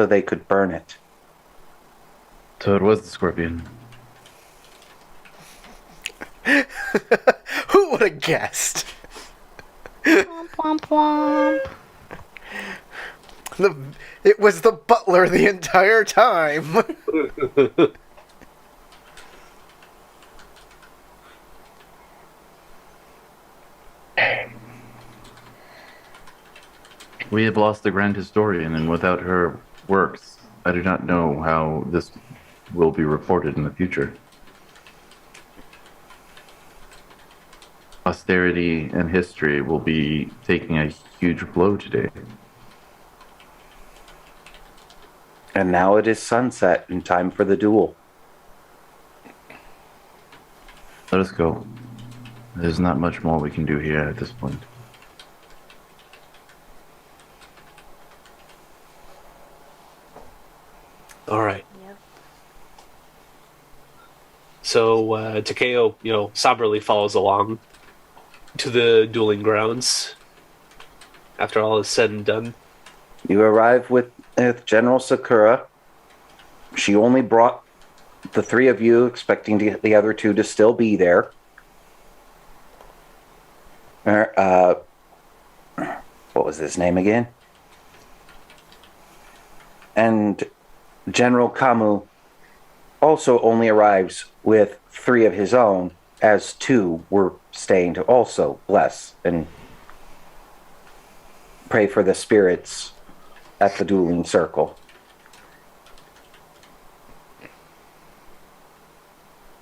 they could burn it. So it was the Scorpion. Who would have guessed? Womp womp womp. It was the butler the entire time. We have lost the Grand Historian, and without her works, I do not know how this will be reported in the future. Posterity and history will be taking a huge blow today. And now it is sunset and time for the duel. Let us go. There's not much more we can do here at this point. All right. Yep. So Takeo, somberly follows along to the dueling grounds after all is said and done. You arrive with General Sakura. She only brought the three of you, expecting the other two to still be there. What was his name again? And General Kamu also only arrives with three of his own, as two were staying to also bless and pray for the spirits at the dueling circle.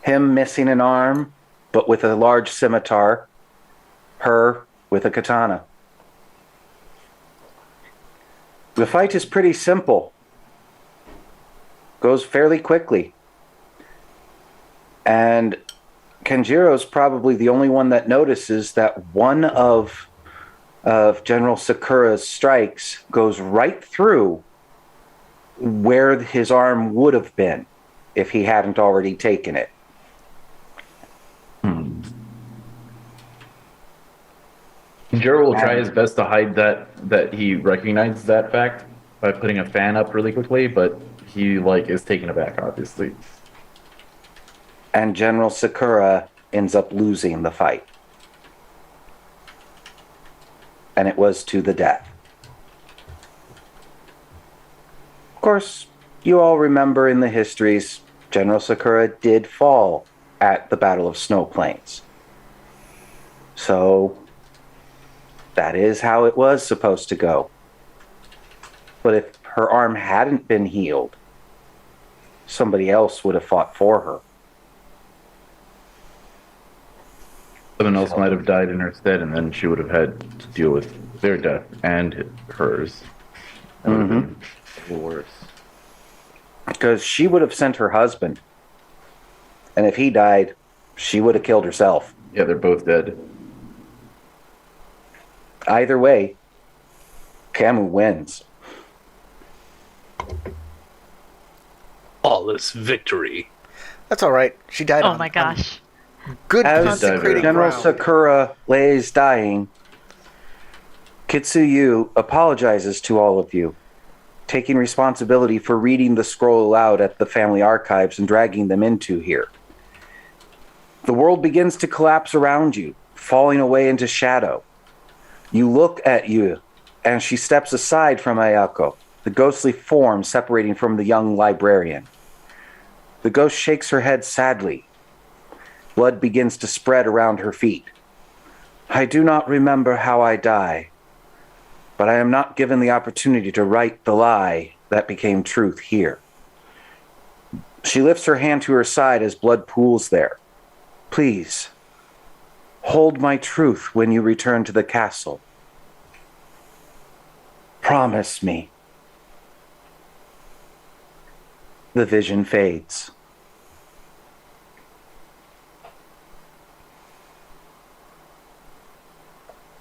Him missing an arm, but with a large scimitar. Her with a katana. The fight is pretty simple. Goes fairly quickly. And Kenjiro's probably the only one that notices that one of General Sakura's strikes goes right through where his arm would have been if he hadn't already taken it. Jiro will try his best to hide that he recognizes that fact by putting a fan up really quickly, but he is taken aback, obviously. And General Sakura ends up losing the fight. And it was to the death. Of course, you all remember in the histories, General Sakura did fall at the Battle of Snow Plains. So that is how it was supposed to go. But if her arm hadn't been healed, somebody else would have fought for her. Someone else might have died in her stead, and then she would have had to deal with their death and hers. That would have been a little worse. Because she would have sent her husband. And if he died, she would have killed herself. Yeah, they're both dead. Either way, Camus wins. Flawless victory. That's all right. She died. Oh my gosh. Good As consecrated General ground. Sakura lays dying, Kitsuyu apologizes to all of you, taking responsibility for reading the scroll aloud at the family archives and dragging them into here. The world begins to collapse around you, falling away into shadow. You look at you, and she steps aside from Ayako, the ghostly form separating from the young librarian. The ghost shakes her head sadly. Blood begins to spread around her feet. I do not remember how I die, but I am not given the opportunity to write the lie that became truth here. She lifts her hand to her side as blood pools there. Please, hold my truth when you return to the castle. Promise me. The vision fades.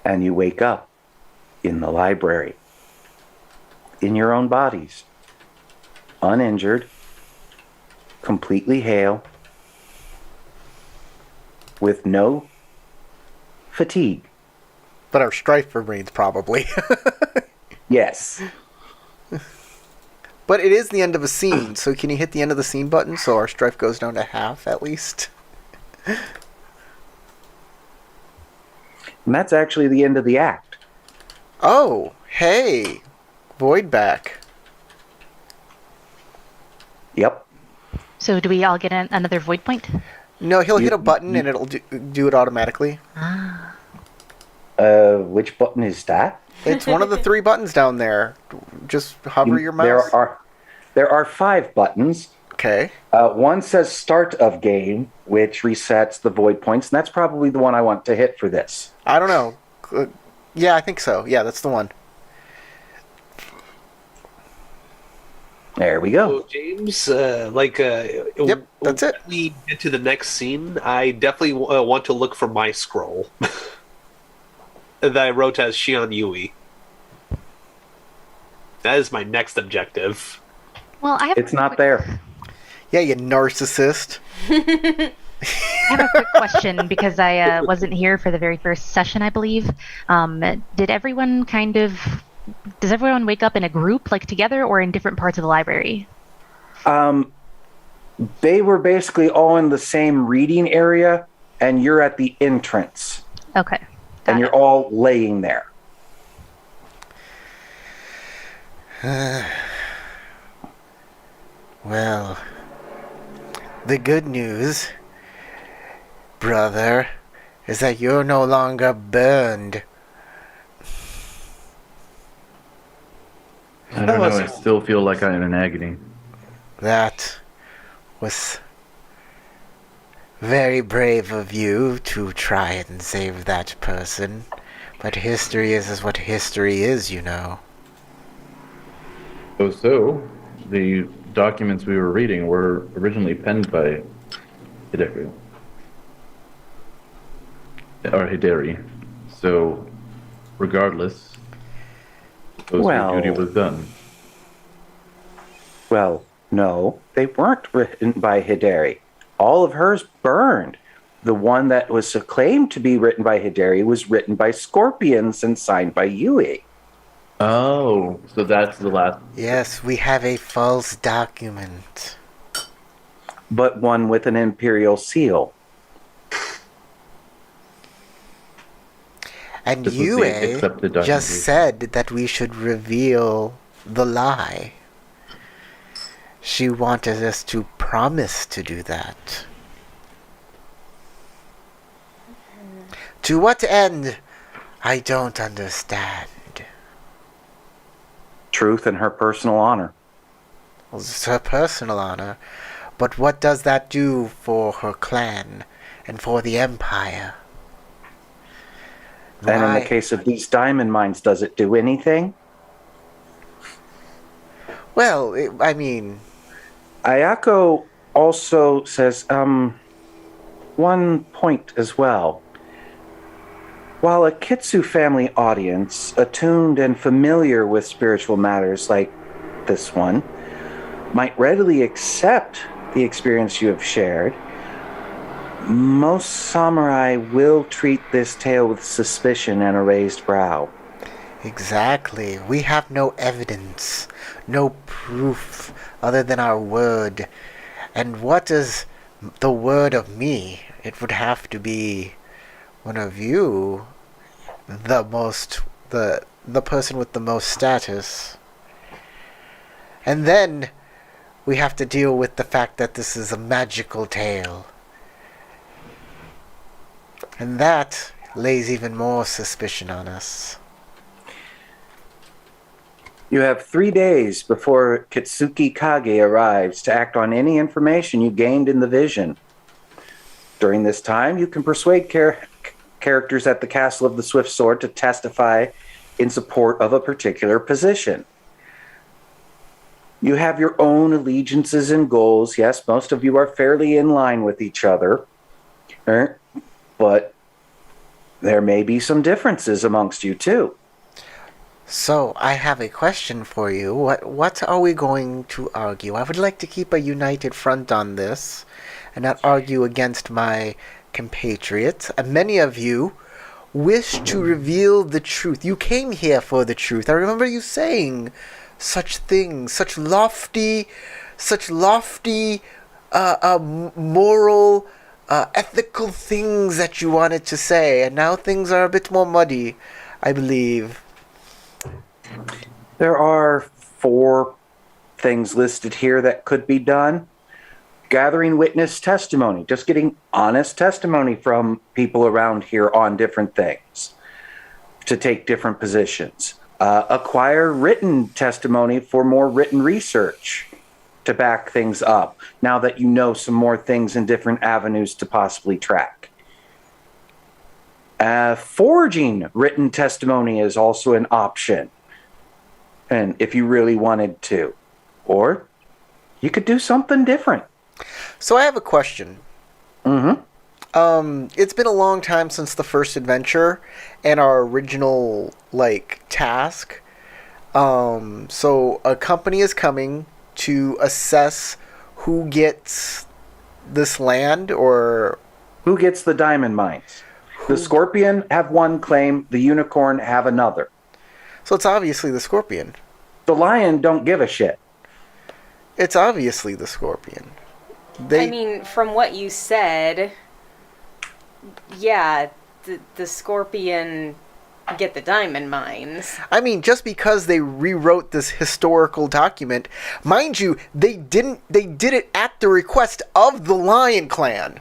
And you wake up in the library, in your own bodies, uninjured, completely hale, with no fatigue. But our strife remains probably. Yes. But it is the end of a scene, so can you hit the end of the scene button so our strife goes down to half at least? And that's actually the end of the act. Oh, hey, Void back. Yep. So do we all get another void point? No, he'll hit a button and it'll do it automatically. Which button is that? It's one of the 3 buttons down there. Just hover your mouse. There are 5 buttons. Okay. One says start of game, which resets the void points, and that's probably the one I want to hit for this. I don't know. Yeah, I think so. Yeah, that's the one. There we go. So, James, Yep, that's it. When we get to the next scene, I definitely want to look for my scroll that I wrote as Shion Yui. That is my next objective. Well, It's not there. Yeah, you narcissist. I have a quick question because I wasn't here for the very first session, I believe. Does everyone wake up in a group, like together, or in different parts of the library? They were basically all in the same reading area, and you're at the entrance. Okay. And you're all laying there. Well, the good news, brother, is that you're no longer burned. I don't know. I still feel like I'm in agony. That was very brave of you to try and save that person. But history is what history is, you know. So, the documents we were reading were originally penned by Hideki. Or Hideri. So, regardless, her duty was done. Well, no, they weren't written by Hideri. All of hers burned. The one that was claimed to be written by Hideri was written by Scorpions and signed by Yui. Oh, so that's the last. Yes, we have a false document. But one with an imperial seal. And This was the Yue accepted just documentation. said that we should reveal the lie. She wanted us to promise to do that. To what end? I don't understand. Truth and her personal honor. Well, it's her personal honor. But what does that do for her clan and for the Empire? And in Why- the case of these diamond mines, does it do anything? Well, I mean, Ayako also says, one point as well. While a Kitsu family audience, attuned and familiar with spiritual matters like this one, might readily accept the experience you have shared, most samurai will treat this tale with suspicion and a raised brow. exactly. We have no evidence, no proof other than our word. And what is the word of me? It would have to be one of you, the person with the most status. And then we have to deal with the fact that this is a magical tale. And that lays even more suspicion on us. You have 3 days before Kitsuki Kage arrives to act on any information you gained in the vision. During this time, you can persuade characters at the Castle of the Swift Sword to testify in support of a particular position. You have your own allegiances and goals. Yes, most of you are fairly in line with each other, but there may be some differences amongst you too. So, I have a question for you. What are we going to argue? I would like to keep a united front on this and not argue against my compatriots. Many of you wish to reveal the truth. You came here for the truth. I remember you saying such things, such lofty, moral, ethical things that you wanted to say, and now things are a bit more muddy, I believe. There are 4 things listed here that could be done. Gathering witness testimony, just getting honest testimony from people around here on different things to take different positions. Acquire written testimony for more written research to back things up, now that you know some more things in different avenues to possibly track. Forging written testimony is also an option, and if you really wanted to. Or you could do something different. So I have a question. It's been a long time since the first adventure and our original, task. So a company is coming to assess who gets this land, or... Who gets the diamond mines? The Scorpion have one claim, the Unicorn have another. So it's obviously the Scorpion. The Lion don't give a shit. It's obviously the Scorpion. I mean, from what you said, yeah, the Scorpion get the diamond mines. I mean, just because they rewrote this historical document, mind you, they did it at the request of the Lion Clan.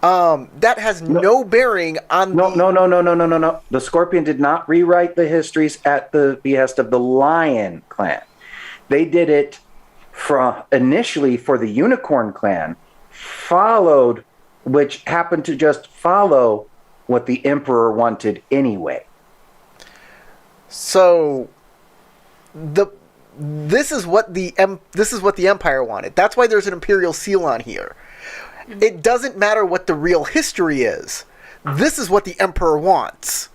That has no bearing on No. The Scorpion did not rewrite the histories at the behest of the Lion Clan. They did it initially for the Unicorn Clan, which happened to just follow what the Emperor wanted anyway. So, this is what the Empire wanted. That's why there's an Imperial seal on here. It doesn't matter what the real history is. This is what the Emperor wants.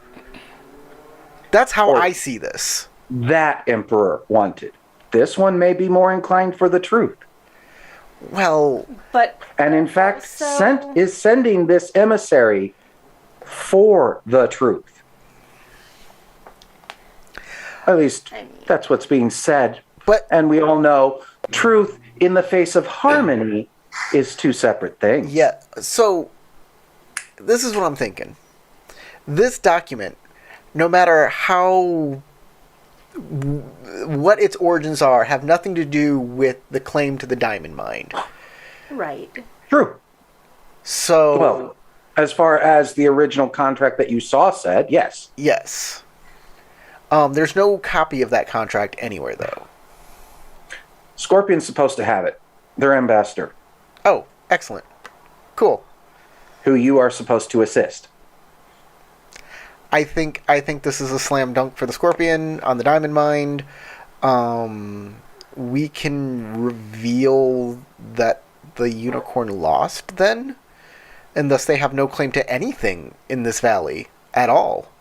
That's how I see this. That Emperor wanted. This one may be more inclined for the truth. Well, and in fact, sending this emissary for the truth. At least that's what's being said. And we all know truth in the face of harmony is 2 separate things. Yeah. So this is what I'm thinking. This document, no matter what its origins are, have nothing to do with the claim to the diamond mine. Right. True. So... Well, as far as the original contract that you saw said, yes. Yes. There's no copy of that contract anywhere, though. Scorpion's supposed to have it. Their ambassador. Oh, excellent. Cool. Who you are supposed to assist. I think this is a slam dunk for the Scorpion on the diamond mine. We can reveal that the Unicorn lost then, and thus they have no claim to anything in this valley at all.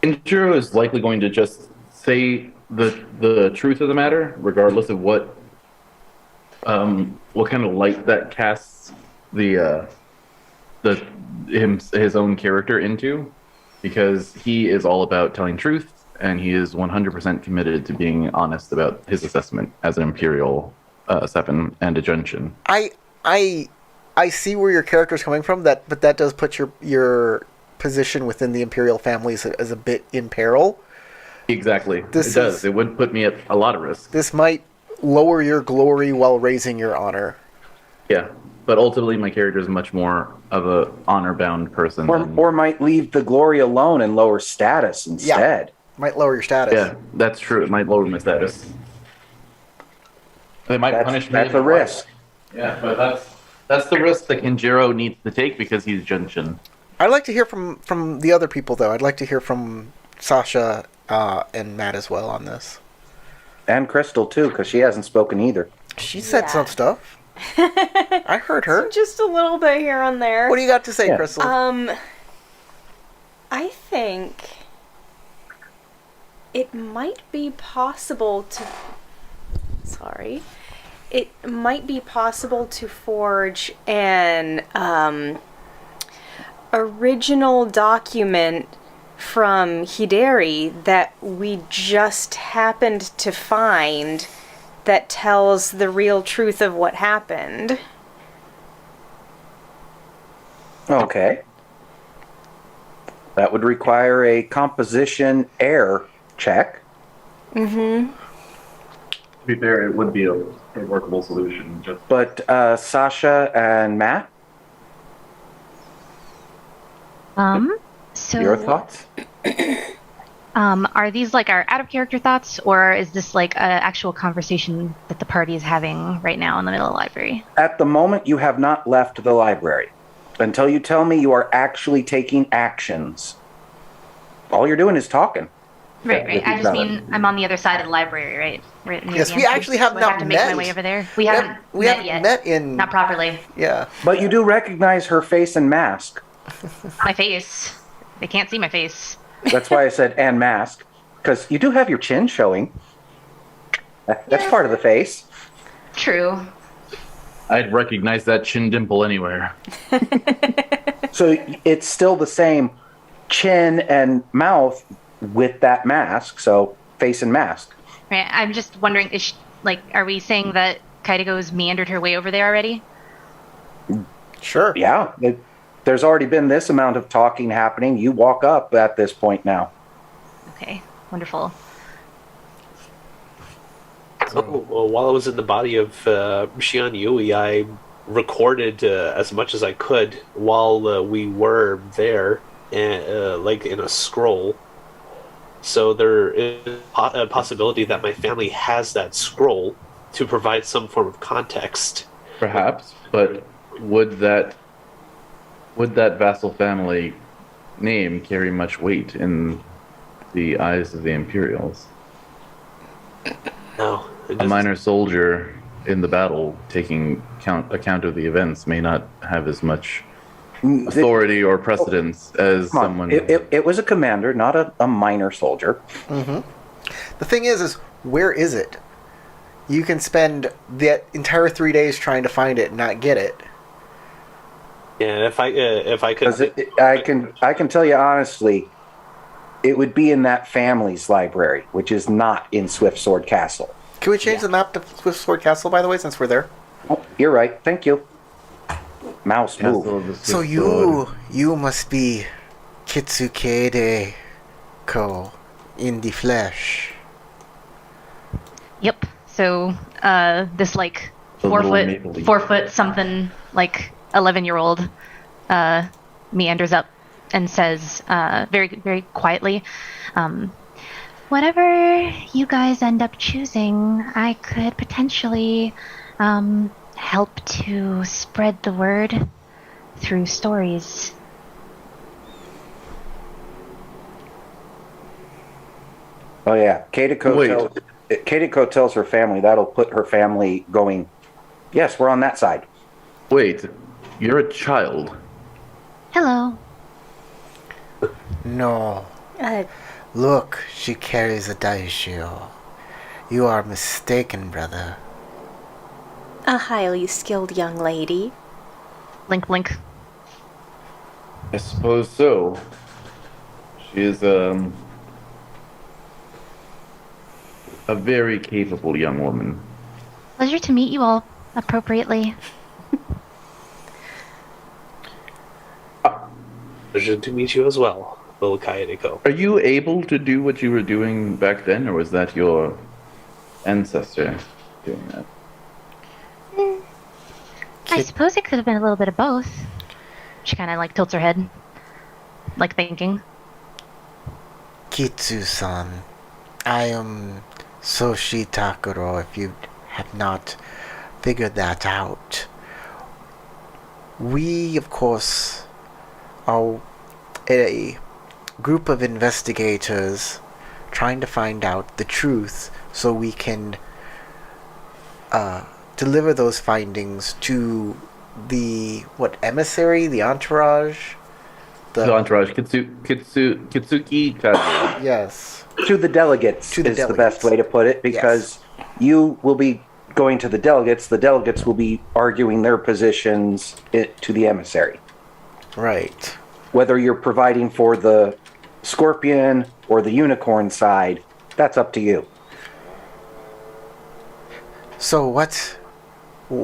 Injiro is likely going to just say the truth of the matter, regardless of what kind of light that casts his own character into, because he is all about telling truth, and he is 100% committed to being honest about his assessment as an Imperial 7 and a Genshin. I see where your character's coming from, but that does put your position within the Imperial family as a bit in peril. Exactly. It does. It would put me at a lot of risk. This might lower your glory while raising your honor. Yeah. but ultimately my character is much more of a honor-bound person. Or might leave the glory alone and lower status instead. Might lower your status. yeah, that's true. It might lower my status. They might punish me. That's a risk. Yeah, but that's the risk that Kenjiro needs to take because he's Junshin. I'd like to hear from the other people, though. I'd like to hear from Sasha and Matt as well on this. And Crystal, too, because she hasn't spoken either. She said some stuff. I heard her. Just a little bit here and there. What do you got to say, Crystal? I think it might be possible to... Sorry. It might be possible to forge an original document from Hideri that we just happened to find that tells the real truth of what happened. Okay. That would require a composition error check. Mm-hmm. To be fair, it would be a workable solution. But Sasha and Matt, So your thoughts? Are these like our out of character thoughts, or is this like an actual conversation that the party is having right now in the middle of the library? At the moment, you have not left the library. Until you tell me you are actually taking actions. All you're doing is talking. Right. With I each just other. mean I'm on the other side of the library, right near Yes, the we entrance. actually have Do I not have to make my met. way over there. We haven't haven't yet. met in... Not properly. Yeah. But you do recognize her face and mask. My face. They can't see my face. That's why I said and mask. Because you do have your chin showing. That's part of the face. True. I'd recognize that chin dimple anywhere. So it's still the same chin and mouth with that mask. So face and mask. Right. I'm just wondering, are we saying that Kaitigo's meandered her way over there already? Sure. Yeah. There's already been this amount of talking happening. You walk up at this point now. Okay. Wonderful. Oh, well, while I was in the body of Xian Yui, I recorded as much as I could while we were there, like in a scroll. So there is a possibility that my family has that scroll to provide some form of context. Perhaps, but would that vassal family name carry much weight in the eyes of the Imperials? No. A minor soldier in the battle taking account of the events may not have as much authority or precedence as Come on. someone. It was a commander, not a minor soldier. Mm-hmm. The thing is where is it? You can spend the entire 3 days trying to find it and not get it. Yeah, if I could, I can tell you honestly, it would be in that family's library, which is not in Swiftsword Castle. Can we change the map to Swiftsword Castle, by the way, since we're there? Oh, you're right. Thank you. Mouse Castle move. of the So Sword. you must be Kitsukede Ko in the flesh. Yep. So, this like The little maple leaf. 4 foot something, like 11-year-old, meanders up and says, very, very quietly, whatever you guys end up choosing, I could potentially, help to spread the word through stories. Oh yeah, Katiko tells her family that'll put her family going. Yes, we're on that side. Wait, you're a child. Hello. No. Look, she carries a daishio. You are mistaken, brother. A highly skilled young lady. Blink, blink. I suppose so. She is a very capable young woman. Pleasure to meet you all appropriately. pleasure to meet you as well, little Kaedeko. Are you able to do what you were doing back then, or was that your ancestor doing that? I suppose it could have been a little bit of both. She kind of like tilts her head, like thinking. Kitsu-san, I am Soshi Takuro, if you have not figured that out. We, of course, are a group of investigators trying to find out the truth so we can deliver those findings to the emissary, the entourage, The entourage, Kitsuki Kazu. yes, To the delegates To the is the delegates. best way to put it, because you will be going to the delegates. The delegates will be arguing their positions to the emissary. right. Whether you're providing for the scorpion or the unicorn side, that's up to you. So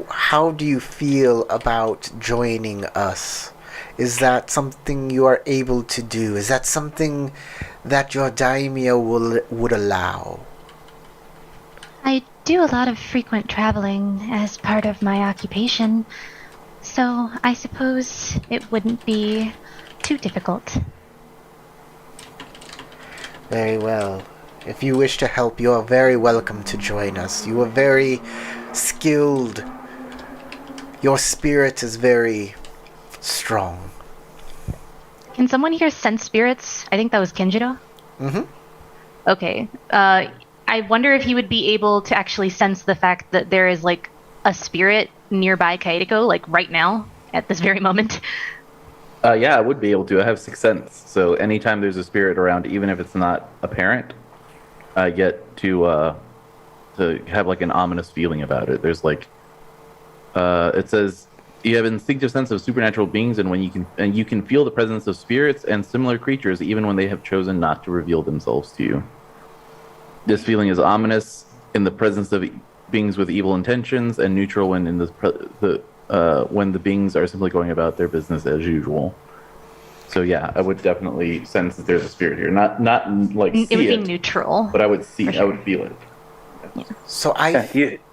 how do you feel about joining us? Is that something you are able to do? Is that something that your daimyo would allow? I do a lot of frequent traveling as part of my occupation, so I suppose it wouldn't be too difficult. Very well. If you wish to help, you are very welcome to join us. You are very skilled. Your spirit is very strong. Can someone here sense spirits? I think that was Kenjiro. Mm-hmm. Okay. I wonder if he would be able to actually sense the fact that there is like a spirit nearby Kaedeko, like right now, at this very moment. Yeah, I would be able to. I have sixth sense, so anytime there's a spirit around, even if it's not apparent, I get to have like an ominous feeling about it. There's like, it says you have an instinctive sense of supernatural beings, and you can feel the presence of spirits and similar creatures, even when they have chosen not to reveal themselves to you. This feeling is ominous in the presence of beings with evil intentions, and neutral when when the beings are simply going about their business as usual. So yeah, I would definitely sense that there's a spirit here. Not like see It would be it, neutral. but I would see. Sure. I would feel it. So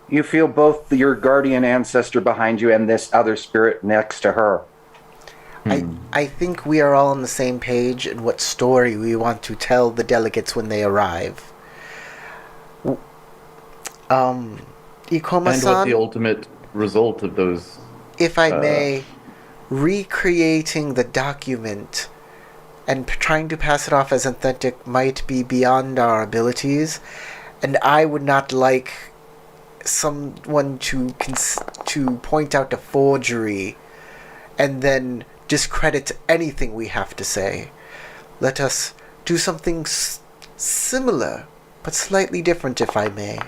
You feel both your guardian ancestor behind you and this other spirit next to her. I think we are all on the same page in what story we want to tell the delegates when they arrive. And what Ikoma-san, the ultimate result of those? if I may, recreating the document and trying to pass it off as authentic might be beyond our abilities, and I would not like someone to point out a forgery and then discredit anything we have to say. Let us do something similar, but slightly different, if I may.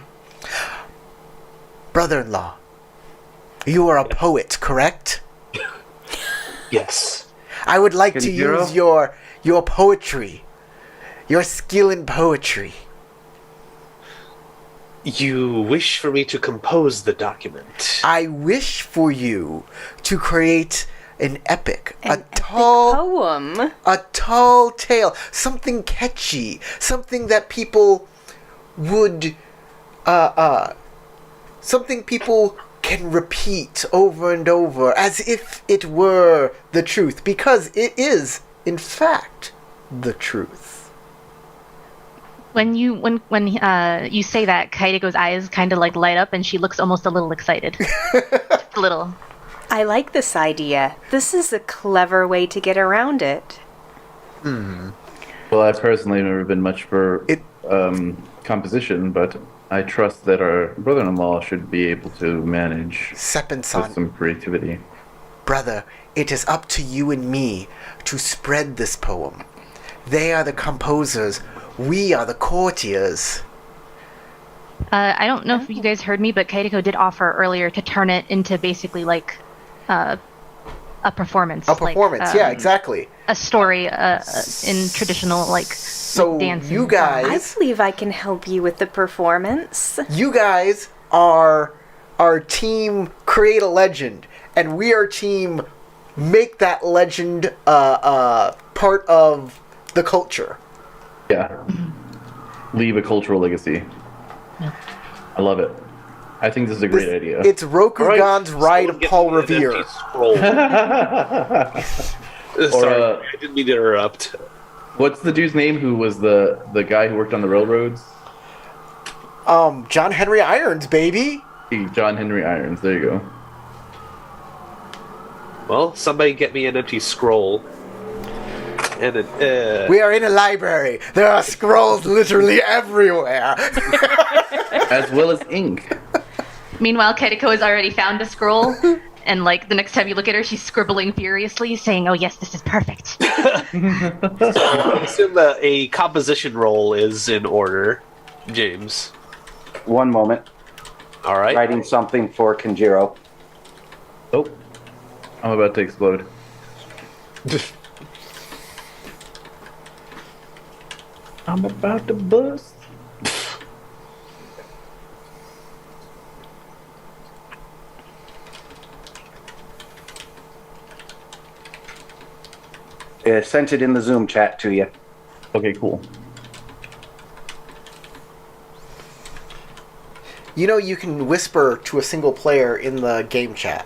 Brother-in-law, you are a poet, correct? Yes. I would like to Kenjiro? use your poetry, your skill in poetry. You wish for me to compose the document. I wish for you to create an epic, An a tall tale, something catchy, something that people would, something people can repeat over and over as if it were the truth, because it is, in fact, the truth. When you say that, Kaideko's eyes kind of like light up, and she looks almost a little excited. Just a little. I like this idea. This is a clever way to get around it. Well, I personally have never been much for composition, but I trust that our brother-in-law should be able to manage Seppen-san, with some creativity. brother, it is up to you and me to spread this poem. They are the composers. We are the courtiers. I don't know if you guys heard me, but Kaideko did offer earlier to turn it into basically like a performance. A performance, like, yeah, exactly. A story in traditional like So dancing. you I guys, believe I can help you with the performance. you guys are our team create a legend, and we are team make that legend part of the culture. Yeah. Leave a cultural legacy. I love it. I think this is a great idea. It's Rokugan's Ride of Paul Someone get me an Revere. empty scroll. Sorry, I didn't mean to interrupt. What's the dude's name who was the guy who worked on the railroads? John Henry Irons, baby. John Henry Irons. There you go. Well, somebody get me an empty scroll. And We are in a library. There are scrolls literally everywhere. As well as ink. Meanwhile, Ketiko has already found a scroll, and like the next time you look at her, she's scribbling furiously, saying, "Oh yes, this is perfect." I assume a composition roll is in order, James. One moment. All right. Writing something for Kenjiro. Oh, I'm about to explode. I'm about to bust. Sent it in the Zoom chat to you. Okay, cool. You know, you can whisper to a single player in the game chat.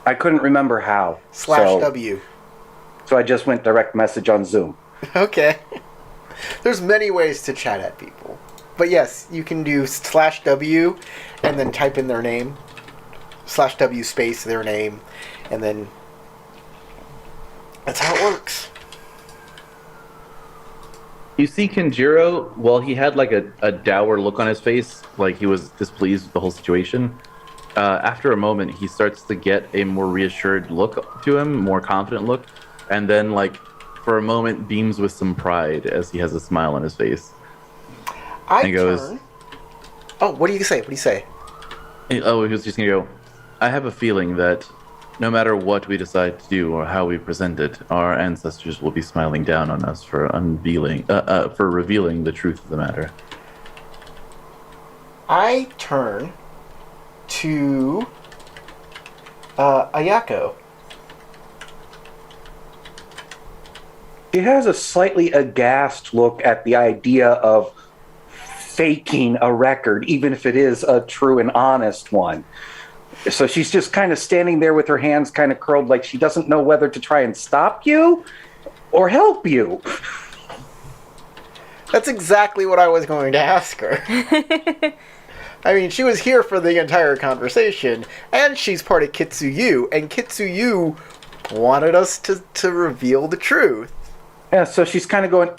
I couldn't remember how. /W. So I just went direct message on Zoom. Okay. There's many ways to chat at people. But yes, you can do /W and then type in their name. /W space their name. And then that's how it works. You see Kenjiro, well, he had like a dour look on his face, like he was displeased with the whole situation. After a moment, he starts to get a more reassured look to him, more confident look, and then, like, for a moment, beams with some pride as he has a smile on his face. I goes, turn. Oh, what do you say? What do you say? Oh, he was just gonna go, I have a feeling that no matter what we decide to do or how we present it, our ancestors will be smiling down on us for revealing the truth of the matter. I turn to Ayako. She has a slightly aghast look at the idea of faking a record, even if it is a true and honest one. So she's just kind of standing there with her hands kind of curled, like she doesn't know whether to try and stop you or help you. That's exactly what I was going to ask her. I mean, she was here for the entire conversation, and she's part of Kitsuyu, and Kitsuyu wanted us to reveal the truth. Yeah, so she's kind of going,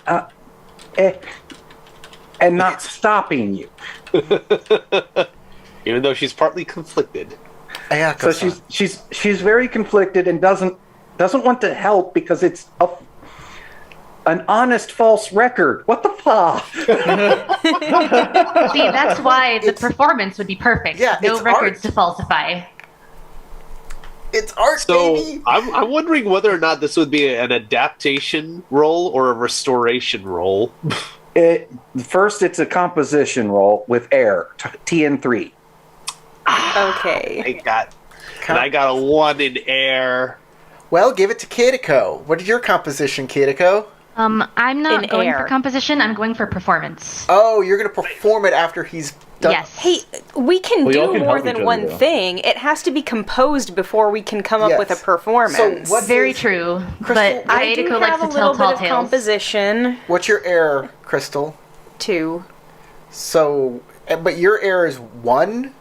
and not stopping you. Even though she's partly conflicted. Ayako. So she's very conflicted and doesn't want to help because it's an honest false record. What the fuck? See, that's why the performance would be perfect. Yeah, no it's records art. to falsify. It's art, So baby! I'm wondering whether or not this would be an adaptation role or a restoration role. First, it's a composition roll with air, TN3. Okay. I got a 1 in air. Well, give it to Kitiko. What is your composition, Kitiko? I'm not In going air. for composition. I'm going for performance. Oh, you're going to perform it after he's done. Yes. Hey, we can Well, y'all do can more help than each other, one though. thing. It has to be composed before we can come up with a Yes. performance. So what- Very is- true. Crystal, But I do Aideko have likes a to little tell bit tall of tales. composition What's your air, Crystal? too. So, but your air is 1,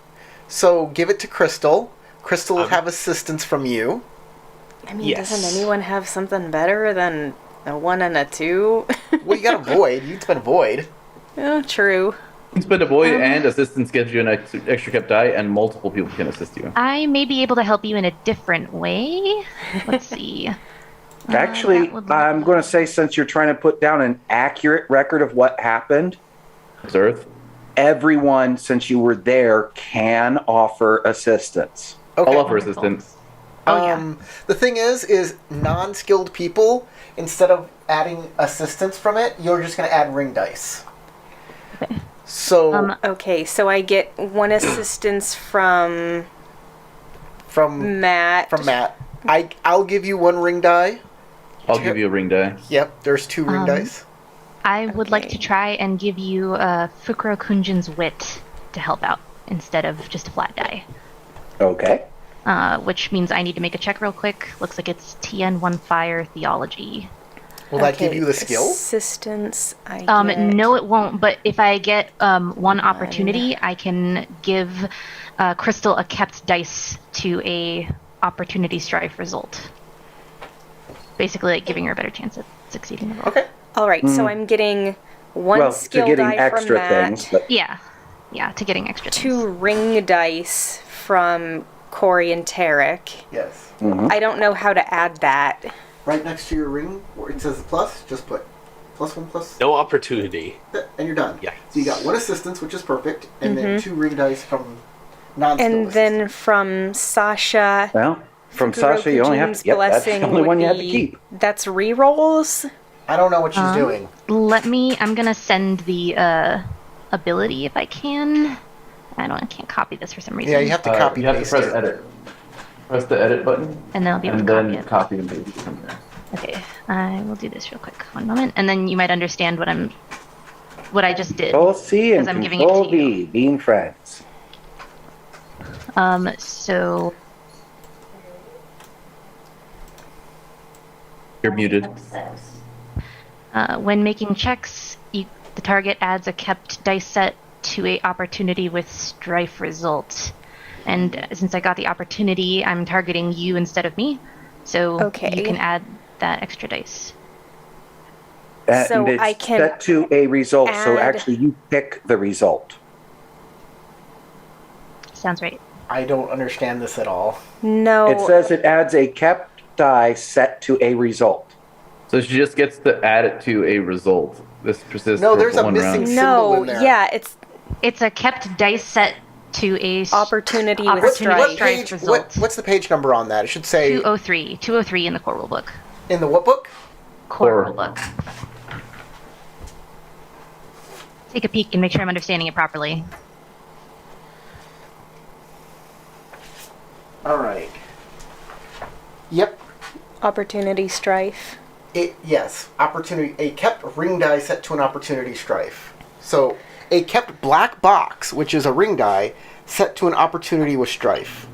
so give it to Crystal. Crystal will have assistance from you. I mean, Yes. doesn't anyone have something better than a 1 and a 2? Well, you got a void. You can spend a void. Oh, true. You can spend a void and assistance gives you an extra kept die, and multiple people can assist you. I may be able to help you in a different way. Let's see. Actually, that would- I'm going to say, since you're trying to put down an accurate record of what happened, It's Earth. everyone, since you were there, can offer assistance. Okay. I'll offer Wonderful. assistance. The thing is non-skilled people, instead of adding assistance from it, you're just going to add ring dice. So, Okay, so I get 1 assistance from from Matt. Matt, I'll give you 1 ring die. I'll give you a ring die. Yep, there's 2 ring dice. I would like Okay. to try and give you Fukuro Kunjin's wit to help out. instead of just a flat die. Okay. Which means I need to make a check real quick. Looks like it's TN1 Fire Theology. Will that give you the skill? Assistance. I get No, it won't. But if I get one opportunity, I can give Crystal a kept dice to a opportunity strife result. Basically, like giving her a better chance at succeeding the roll. Okay. All right, so I'm getting one Well, skill to getting die from extra that, things, but Yeah, to getting extra. two things. ring dice from Corey and Tarek. Yes. I don't know how to add that. Right next to your ring where it says plus, just put +1 plus, No opportunity. and you're done. Yeah. So you got one assistance, which is perfect, and then 2 ring dice from non-skill And then from Sasha, well, from Sasha, you only have Fukurokuji's to. Yep, that's the blessing only would one you have to be- keep. That's rerolls. I don't know what she's doing. I'm gonna send the ability if I can. I can't copy this for some reason. Yeah, you have to copy You have to paste press it. edit. Press the edit button, And then I'll be able and to copy then it. copy and paste it from there. Okay, I will do this real quick. One moment, and then you might understand what I just did. Control C and Because I'm giving it Control to you. V, being friends. So You're muted. when making checks, the target adds a kept dice set to a opportunity with strife result. And since I got the opportunity, I'm targeting you instead of me. So Okay. you can add that extra dice. So And it's I can set to a result, so add- actually you pick the result. Sounds right. I don't understand this at all. No. It says it adds a kept die set to a result. So she just gets to add it to a result. This persists No, for there's a one missing round. symbol no. in there. Yeah, it's It's a kept dice set to a opportunity with opportunity strife. What strife page? result. What's the page number on that? It should say 203 in the core rulebook. in the what book? Core Core. rulebook. Take a peek and make sure I'm understanding it properly. All right. Yep. Opportunity strife. Yes. Opportunity. A kept ring die set to an opportunity strife. So a kept black box, which is a ring die, set to an opportunity with strife.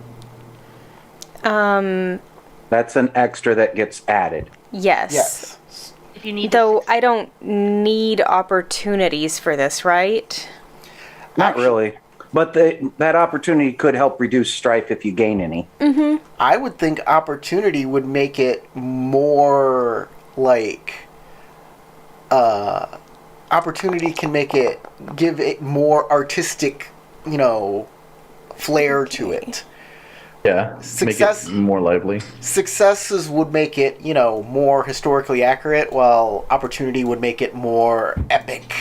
That's an extra that gets added. Yes. Yes. If you need Though I don't need opportunities for this, right? Not really. But that opportunity could help reduce strife if you gain any. I would think opportunity would make it more like opportunity can make it give it more artistic, flair to it. Yeah, Success- make it more lively. Successes would make it, more historically accurate, while opportunity would make it more epic.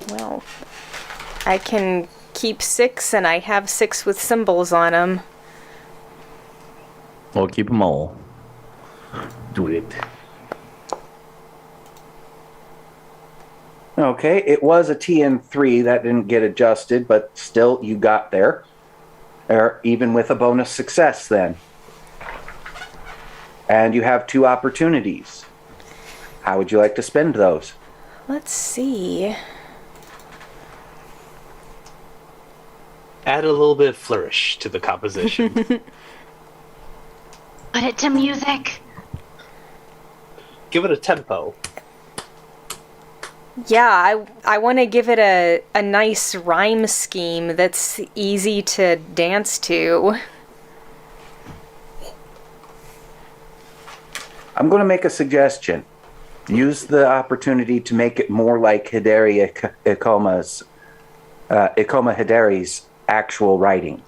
Well, I can keep 6, and I have 6 with symbols on them. Well, keep them all. Do it. Okay, it was a TN3 that didn't get adjusted, but still you got there. Or even with a bonus success then. And you have 2 opportunities. How would you like to spend those? Let's see. Add a little bit of flourish to the composition. Put it to music. Give it a tempo. Yeah, I want to give it a nice rhyme scheme that's easy to dance to. I'm going to make a suggestion. Use the opportunity to make it more like Hideri Ikoma Hideri's actual writing.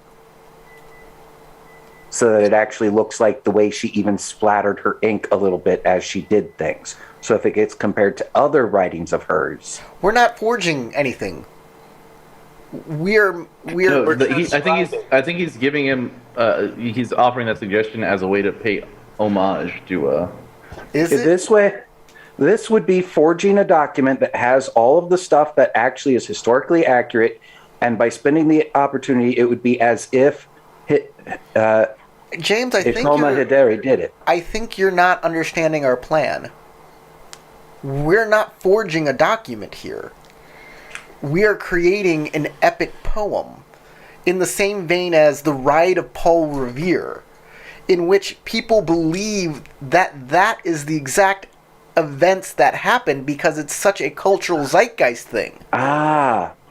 So that it actually looks like the way she even splattered her ink a little bit as she did things. So if it gets compared to other writings of hers. We're not forging anything. No, I think he's giving him. He's offering that suggestion as a way to pay homage to. Is it? This way, this would be forging a document that has all of the stuff that actually is historically accurate, and by spending the opportunity, it would be as if James, I think Ikoma Hideri did it. I think you're not understanding our plan. We're not forging a document here. we are creating an epic poem in the same vein as The Ride of Paul Revere, in which people believe that that is the exact events that happened because it's such a cultural zeitgeist thing.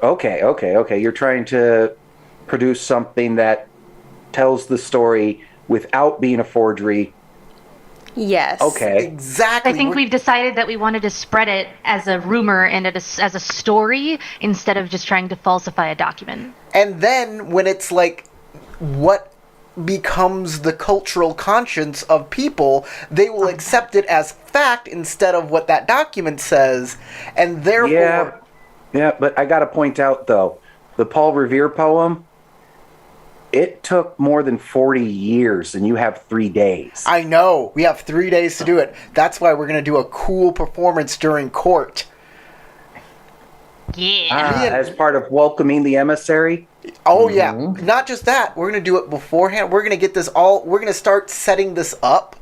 Okay. You're trying to produce something that tells the story without being a forgery. Yes. Okay. Exactly. I think we've decided that we wanted to spread it as a rumor and as a story instead of just trying to falsify a document. And then when it's like what becomes the cultural conscience of people, they will accept it as fact instead of what that document says, and therefore... Yeah, but I gotta point out, though, the Paul Revere poem, it took more than 40 years, and you have 3 days. I know. We have 3 days to do it. That's why we're going to do a cool performance during court. Yeah. As part of welcoming the emissary? Oh, yeah. Not just that. We're going to do it beforehand. We're going to get this all... We're going to start setting this up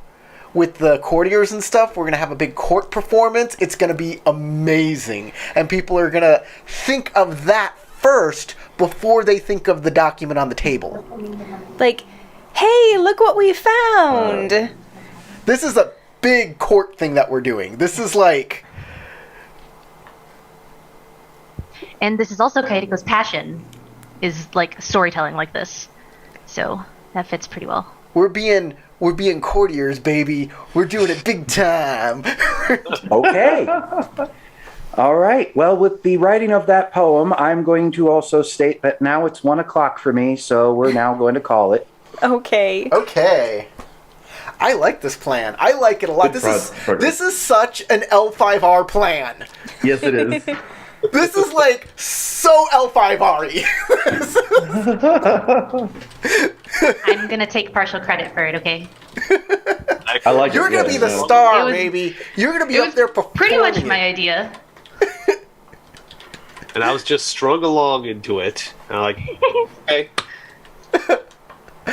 with the courtiers and stuff. We're going to have a big court performance. It's going to be amazing. And people are going to think of that first before they think of the document on the table. Like, hey, look what we found. This is a big court thing that we're doing. This is like... And this is also Kaedeko's passion, is like storytelling like this. So that fits pretty well. We're being courtiers, baby. We're doing it big time. Okay. All right. Well, with the writing of that poem, I'm going to also state that now it's 1 o'clock for me, so we're now going to call it. Okay. Okay. I like this plan. I like it a lot. This is such an L5R plan. Yes, it is. This is like so L5R-y. I'm gonna take partial credit for it, okay? I like You're it. gonna be the It star, was- baby. You're gonna be It up was there performing. pretty much it. my idea. And I was just strung along into it. And I'm like, okay.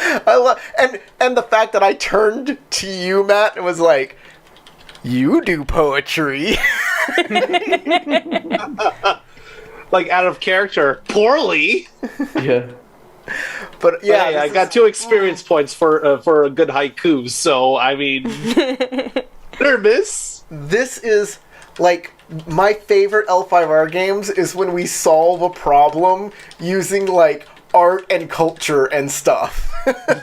I love and the fact that I turned to you, Matt, and was like, "You do poetry." Like out of character, poorly. Yeah. But yeah, Hey, this I got 2 experience points for a good haiku. So I mean, nervous. This is like my favorite L5R games is when we solve a problem using like art and culture and stuff.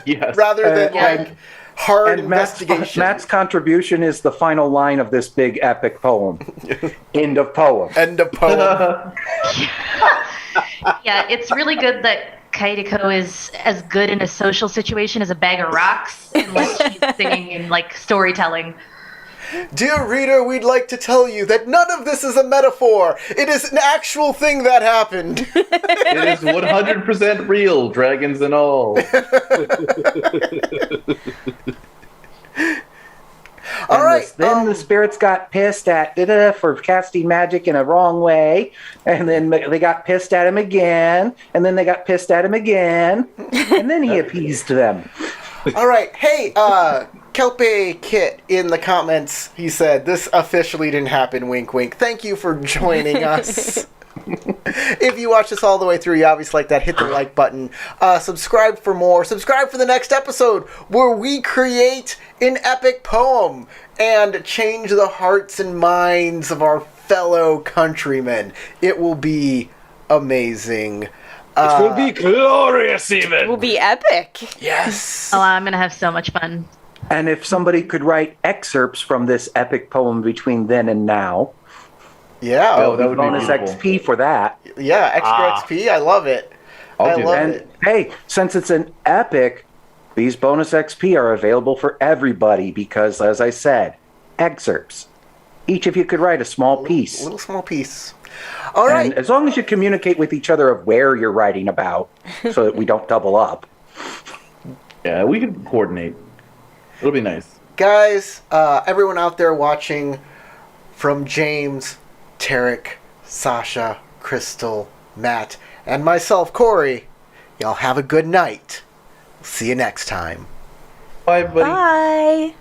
Yes. Rather than like hard And Matt's investigation. contribution is the final line of this big epic poem. End of poem. End of poem. Yeah, it's really good that Kaedeko is as good in a social situation as a bag of rocks, unless she's singing and like storytelling. Dear reader, we'd like to tell you that none of this is a metaphor. It is an actual thing that happened. It is 100% real, dragons and all. All right. Then the spirits got pissed at for casting magic in a wrong way, and then they got pissed at him again, and then they got pissed at him again, and then he appeased them. All right. Hey, Kelpe Kit in the comments, he said, this officially didn't happen, wink, wink. Thank you for joining us. If you watch this all the way through, you obviously like that, hit the like button. Subscribe for more. Subscribe for the next episode where we create an epic poem and change the hearts and minds of our fellow countrymen. It will be amazing. It will be glorious, even. It will be epic. Yes. Oh, I'm gonna have so much fun. And if somebody could write excerpts from this epic poem between then and now, Yeah. Oh, that would be bonus beautiful. XP for that. Yeah, extra XP. I love it. I'll do love that. And it. hey, since it's an epic, these bonus XP are available for everybody because, as I said, excerpts. Each of you could write a small piece. A little small piece. All right. And as long as you communicate with each other of where you're writing about so that we don't double up. Yeah, we can coordinate. It'll be nice. Guys, everyone out there watching, from James, Tarek, Sasha, Crystal, Matt, and myself, Corey, y'all have a good night. See you next time. Bye, buddy. Bye.